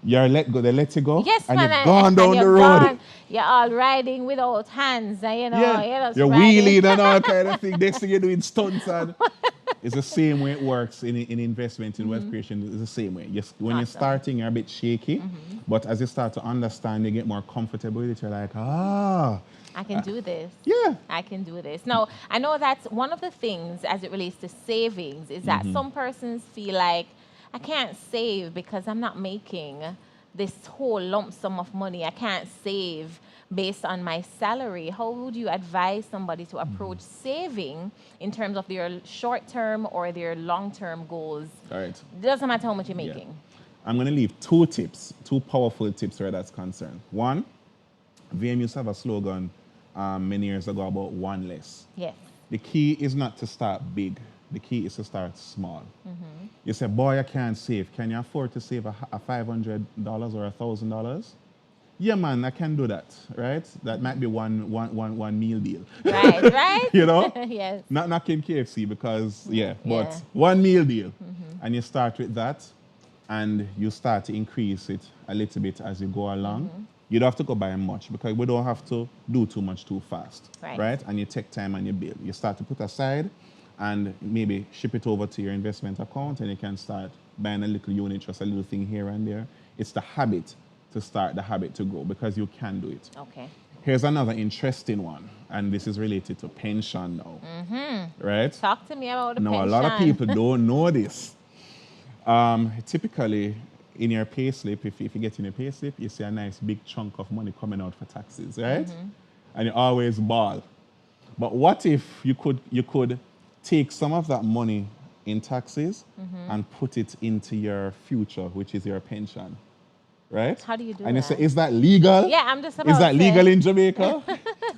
you're let go. They let you go. Yes, and man. you've gone down the road. Gone. You're all riding without hands, and You're wheeling and all kind of thing. Next thing you're doing stunts, and it's the same way it works in investment, in wealth creation. It's the same way. When you're starting, you're a bit shaky, but as you start to understand, you get more comfortable with it. You're like, I can do this. Yeah. I can do this. Now, I know that's one of the things as it relates to savings is that some persons feel like, I can't save because I'm not making this whole lump sum of money. I can't save based on my salary. How would you advise somebody to approach saving in terms of their short-term or their long-term goals? All right. It doesn't matter how much you're making. Yeah. I'm going to leave two powerful tips where that's concerned. One, VM used to have a slogan many years ago about one less. Yes. The key is not to start big. The key is to start small. You say, boy, I can't save. Can you afford to save a $500 or $1,000? Yeah, man, I can do that, right? That might be one meal deal. Right? Yes. Not knocking KFC because, but one meal deal. And you start with that and you start to increase it a little bit as you go along. You don't have to go by much because we don't have to do too much too fast, right? And you take time and you build. You start to put aside and maybe ship it over to your investment account, and you can start buying a little unit, just a little thing here and there. It's the habit to start the habit to grow because you can do it. Okay. Here's another interesting one, and this is related to pension now, right? Talk to me about the pension. Now, a lot of people don't know this. Typically, in your pay slip, if you get in your pay slip, you see a nice big chunk of money coming out for taxes, right? And you always ball. But what if you could take some of that money in taxes and put it into your future, which is your pension, right? How do you do and that? you say, is that legal? Yeah, I'm just about Is that to say. legal in Jamaica?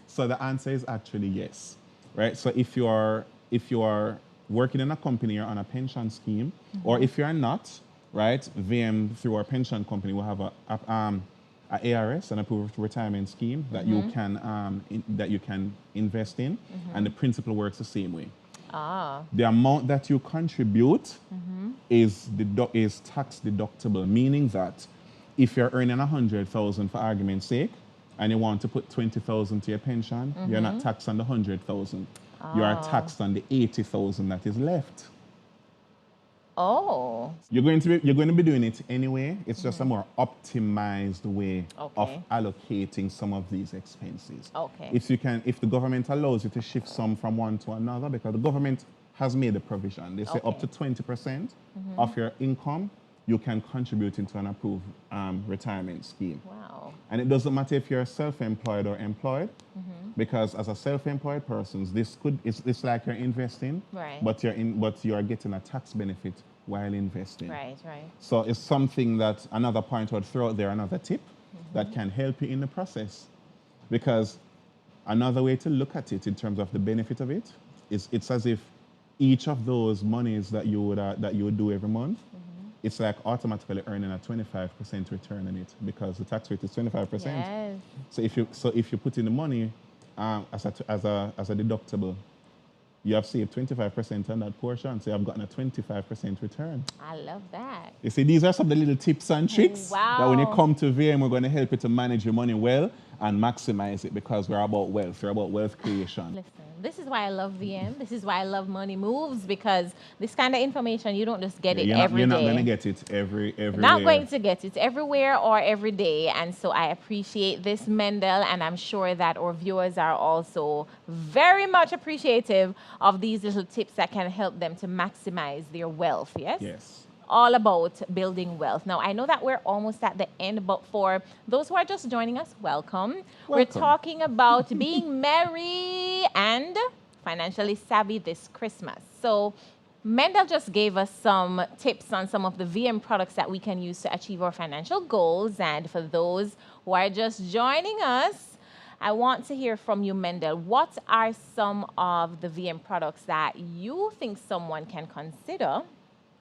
So the answer is actually yes, right? So if you are working in a company, you're on a pension scheme, or if you're not, right, VM through our pension company will have a ARS, an approved retirement scheme that you can invest in, and the principle works the same way. The amount that you contribute is tax deductible, meaning that if you're earning 100,000 for argument's sake, and you want to put 20,000 to your pension, you're not taxed on the 100,000. You are taxed on the 80,000 that is left. Oh. You're going to be doing it anyway. It's just a more optimized way of allocating some of these expenses. Okay. If the government allows you to shift some from one to another, because the government has made a provision. They say up to 20% of your income you can contribute into an approved retirement scheme. Wow. And it doesn't matter if you're self-employed or employed, because as a self-employed person, it's like you're investing, right. but you are getting a tax benefit while investing. Right, right. So it's something that another point I would throw out there, another tip that can help you in the process. Because another way to look at it in terms of the benefit of it is it's as if each of those monies that you would do every month, it's like automatically earning a 25% return on it because the tax rate is 25%. Yes. So if you put in the money as a deductible, you have saved 25% on that portion, so you have gotten a 25% return. I love that. You see, these are some of the little tips and tricks that when you Wow. come to VM, we're going to help you to manage your money well and maximize it because we're about wealth. We're about wealth creation. Listen, this is why I love VM. This is why I love Money Moves, because this kind of information, you don't just get it every You're not day. going to get it everywhere. Not going to get it everywhere or every day. And so I appreciate this, Mendel, and I'm sure that our viewers are also very much appreciative of these little tips that can help them to maximize their wealth, yes? Yes. All about building wealth. Now, I know that we're almost at the end, but for those who are just joining us, welcome. We're Welcome. talking about being merry and financially savvy this Christmas. So Mendel just gave us some tips on some of the VM products that we can use to achieve our financial goals. And for those who are just joining us, I want to hear from you, Mendel. What are some of the VM products that you think someone can consider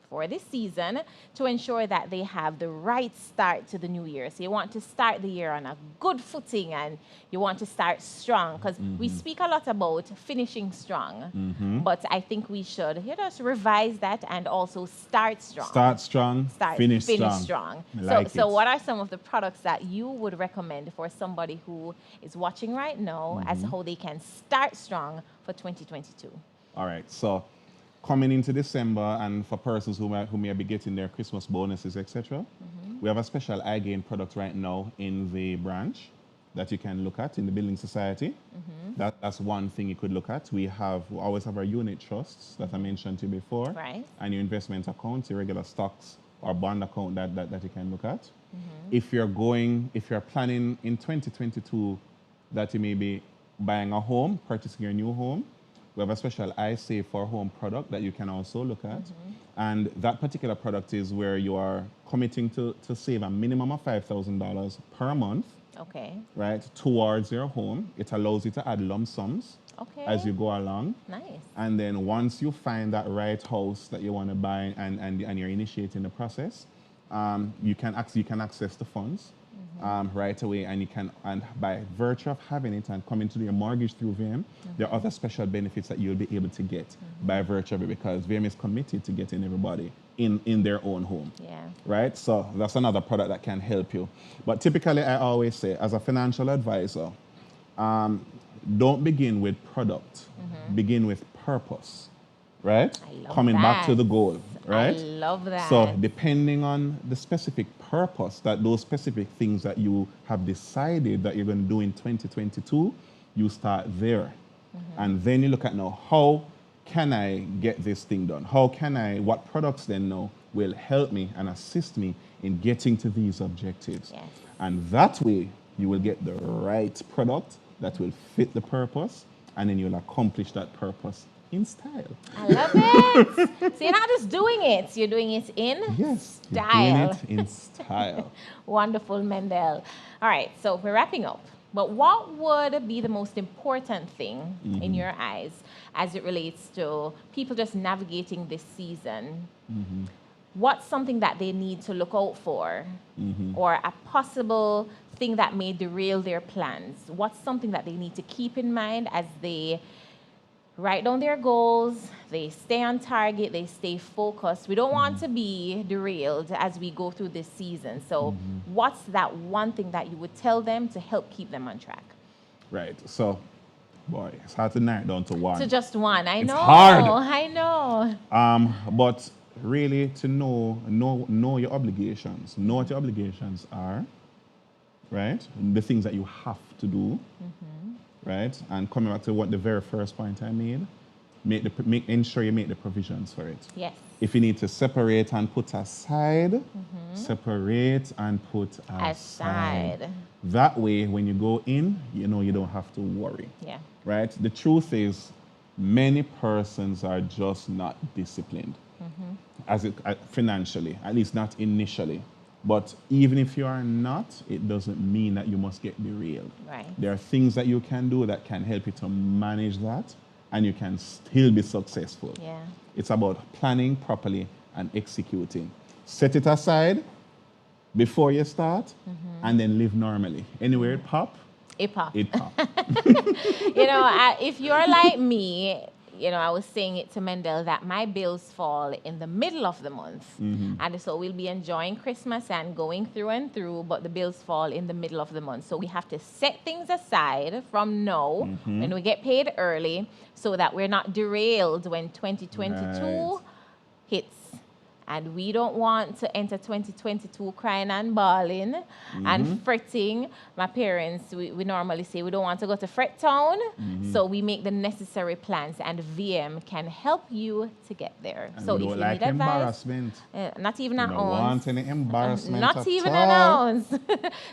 for this season to ensure that they have the right start to the new year? So you want to start the year on a good footing and you want to start strong, because we speak a lot about finishing strong, but I think we should just revise that and also start strong. Start strong, finish strong. I like So it. what are some of the products that you would recommend for somebody who is watching right now as to how they can start strong for 2022? All right. So coming into December, and for persons who may be getting their Christmas bonuses, etc., we have a special iGain product right now in the branch that you can look at in the Building Society. That's one thing you could look at. We always have our unit trusts that I mentioned to you before, Right. and your investment accounts, your regular stocks or bond account that you can look at. If you're planning in 2022 that you may be buying a home, purchasing your new home, we have a special iSave for Home product that you can also look at. And that particular product is where you are committing to save a minimum of $5,000 per month, Okay. right, towards your home. It allows you to add lump sums Okay. as you go along. Nice. And then once you find that right house that you want to buy and you're initiating the process, you can access the funds right away, and by virtue of having it and coming to do your mortgage through VM, there are other special benefits that you'll be able to get by virtue of it, because VM is committed to getting everybody in their own home. Yeah. Right? So that's another product that can help you. But typically, I always say, as a financial advisor, don't begin with product, begin with purpose. Right? I love Coming back to that. the goal, right? I love that. So depending on the specific purpose, that those specific things that you have decided that you're going to do in 2022, you start there. And then you look at now, how can I get this thing done? What products then now will help me and assist me in getting to these objectives? Yes. And that way you will get the right product that will fit the purpose, and then you'll accomplish that purpose in style. I love it. So you're not just doing it, you're doing it in Yes, you're style. doing it in style. Wonderful, Mendel. All right, so we're wrapping up. But what would be the most important thing in your eyes as it relates to people just navigating this season? What's something that they need to look out for, or a possible thing that may derail their plans? What's something that they need to keep in mind as they write down their goals, they stay on target, they stay focused? We don't want to be derailed as we go through this season. So what's that one thing that you would tell them to help keep them on track? Right. So, boy, it's hard to narrow it down to one. To just one. I know. hard. I know. But really to know your obligations. Know what your obligations are, right? The things that you have to do, right? And coming back to what the very first point I made, ensure you make the provisions for it. Yes. If you need to separate and put aside, separate and put aside. That way, when you go in, you know you don't have to worry. Yeah. Right? The truth is, many persons are just not disciplined. financially, at least not initially. But even if you are not, it doesn't mean that you must get derailed. Right. There are things that you can do that can help you to manage that, and you can still be successful. Yeah. It's about planning properly and executing. Set it aside before you start, and then live normally. Anywhere it pop, It pop. it pop. If you're like me, I was saying it to Mendel that my bills fall in the middle of the month. And so we'll be enjoying Christmas and going through and through, but the bills fall in the middle of the month. So we have to set things aside from now when we get paid early so that we're not derailed when 2022 hits. And we don't want to enter 2022 crying and bawling and fretting. My parents, we normally say we don't want to go to fret town. So we make the necessary plans, and VM can help you to get there. And so we if don't you like need advice, embarrassment. not even We an don't ounce. want any embarrassment Not at even all. an ounce.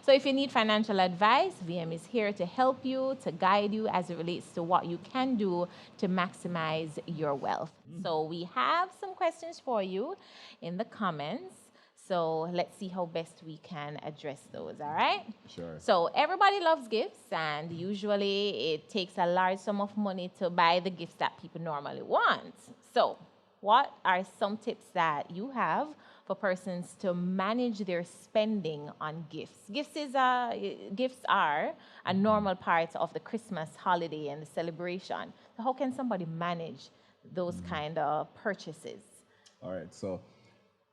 So if you need financial advice, VM is here to help you, to guide you as it relates to what you can do to maximize your wealth. So we have some questions for you in the comments. So let's see how best we can address those, all right? Sure. So everybody loves gifts, and usually it takes a large sum of money to buy the gifts that people normally want. So what are some tips that you have for persons to manage their spending on gifts? Gifts are a normal part of the Christmas holiday and the celebration. So how can somebody manage those kind of purchases? All right, so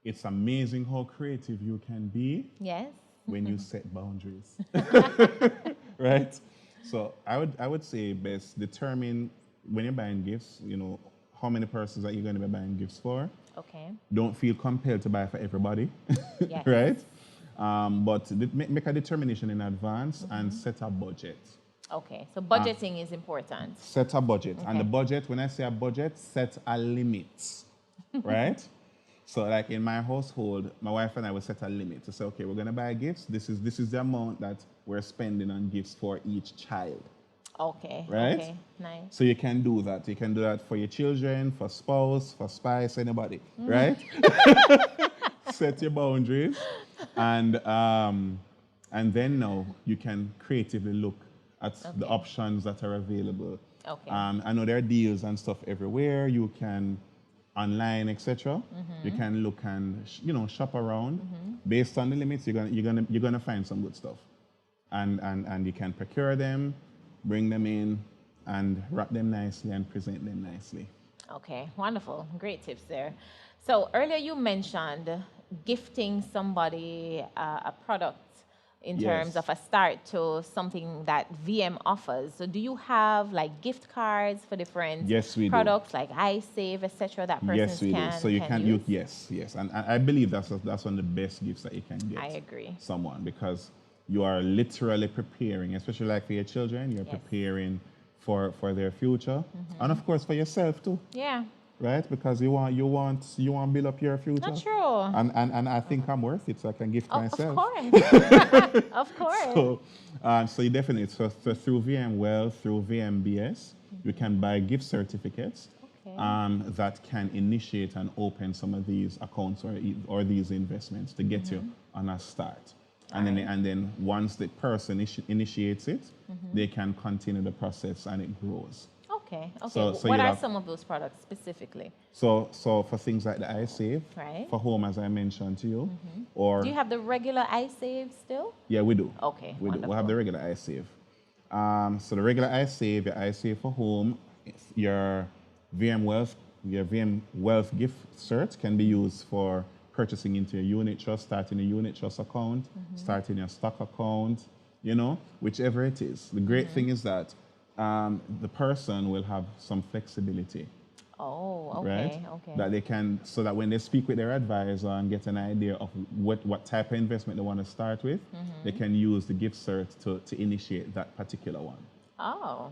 it's amazing how creative you can be Yes. when you set boundaries, right? So I would say best determine when you're buying gifts, how many persons that you're going to be buying gifts for. Okay. Don't feel compelled to buy for everybody, Yes. right? But make a determination in advance and set a budget. Okay. So budgeting is important. Set a budget. And Okay. the budget, when I say a budget, set a limit, right? So like in my household, my wife and I will set a limit to say, okay, we're going to buy gifts. This is the amount that we're spending on gifts for each child. Okay. Right? Okay. Nice. So you can do that. You can do that for your children, for spouse, for spouse, anybody, right? Set your boundaries, and then now you can creatively look at the options that are available. Okay. I know there are deals and stuff everywhere. You can online, etc. You can look and shop around. Based on the limits, you're gonna find some good stuff, and you can procure them, bring them in, and wrap them nicely and present them nicely. Okay, wonderful. Great tips there. So earlier you mentioned gifting somebody a product in terms Yes. of a start to something that VM offers. So do you have like gift cards for different Yes, we do. products like iSave, etc. that persons Yes, we can do. So you can use? yes, and I believe that's one of the best gifts that you can get. I agree. Someone, because you are literally preparing, especially like for your children, you're Yes. preparing for their future, and of course for yourself too, Yeah, right? Because you want to build up your future. not true. And I think I'm worth it, so I can gift myself. Of course. Of course. So you definitely, so through VM Wealth, through VMBS, you can buy gift certificates that can initiate and open some of these accounts or these investments to get you on a start. And then once the person initiates it, they can continue the process and it grows. Okay. So What you are have- some of those products specifically? So for things like the iSave, Right. for home, as I mentioned to you, or Do you have the regular iSave still? yeah, we do. Okay, We do. We wonderful. have the regular iSave. So the regular iSave, your iSave for home, your VM Wealth gift cert can be used for purchasing into your unit trust, starting a unit trust account, starting your stock account, whichever it is. The great thing is that the person will have some flexibility. Oh, Right? okay, okay. That they can, so that when they speak with their advisor and get an idea of what type of investment they want to start with, they can use the gift cert to initiate that particular one. Oh,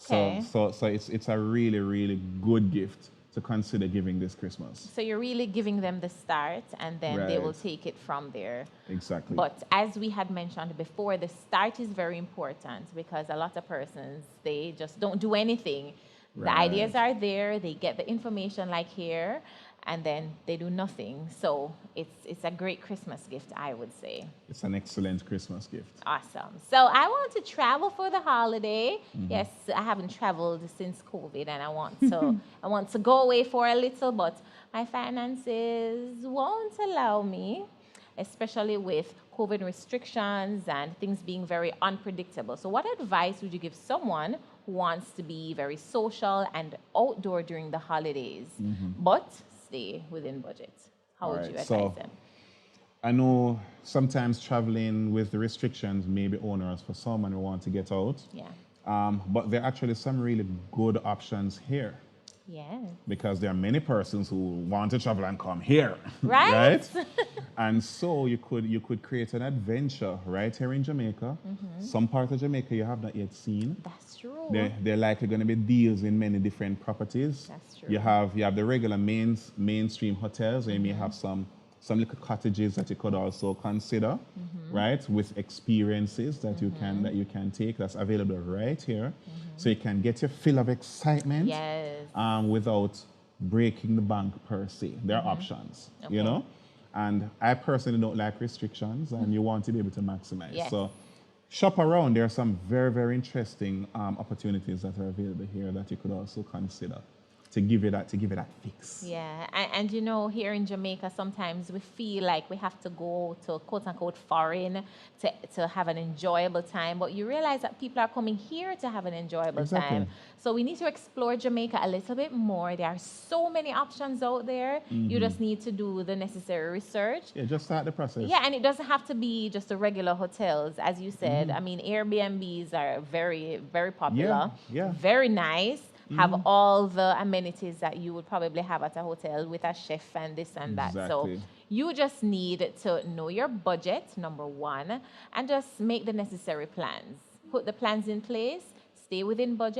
okay. So it's a really, really good gift to consider giving this Christmas. So you're really giving them the start, and then they will Right. take it from there. Exactly. But as we had mentioned before, the start is very important because a lot of persons, they just don't do anything. The Right. ideas are there, they get the information like here, and then they do nothing. So it's a great Christmas gift, I would say. It's an excellent Christmas gift. Awesome. So I want to travel for the holiday. Yes, I haven't traveled since COVID, and I want to go away for a little, but my finances won't allow me, especially with COVID restrictions and things being very unpredictable. So what advice would you give someone who wants to be very social and outdoor during the holidays, but stay within budget? How would you advise them? I know sometimes traveling with the restrictions may be onerous for someone who want to get out. Yeah. But there are actually some really good options here. Yes. Because there are many persons who want to travel and come here. Right? Right? And so you could create an adventure right here in Jamaica. Some part of Jamaica you have not yet seen. That's true. There are likely going to be deals in many different properties. That's true. You have the regular mainstream hotels, and you may have some little cottages that you could also consider, right? With experiences that you can take that's available right here. So you can get your fill of excitement Yes. without breaking the bank per se. There are options, you know? And I personally don't like restrictions, and you want to be able to maximize. Yes. So shop around. There are some very, very interesting opportunities that are available here that you could also consider to give it that fix. Yeah, and you know, here in Jamaica, sometimes we feel like we have to go to quote unquote foreign to have an enjoyable time, but you realize that people are coming here to have an enjoyable time. So we need to explore Jamaica a little bit more. There are so many options out there. You just need to do the necessary research. Yeah, just start the process. Yeah, and it doesn't have to be just the regular hotels, as you said. I mean, Airbnbs are very, very popular. Yeah. Very nice. Have all the amenities that you would probably have at a hotel with a chef and this and that. So Exactly. you just need to know your budget, number one, and just make the necessary plans. Put the plans in place, stay within budget.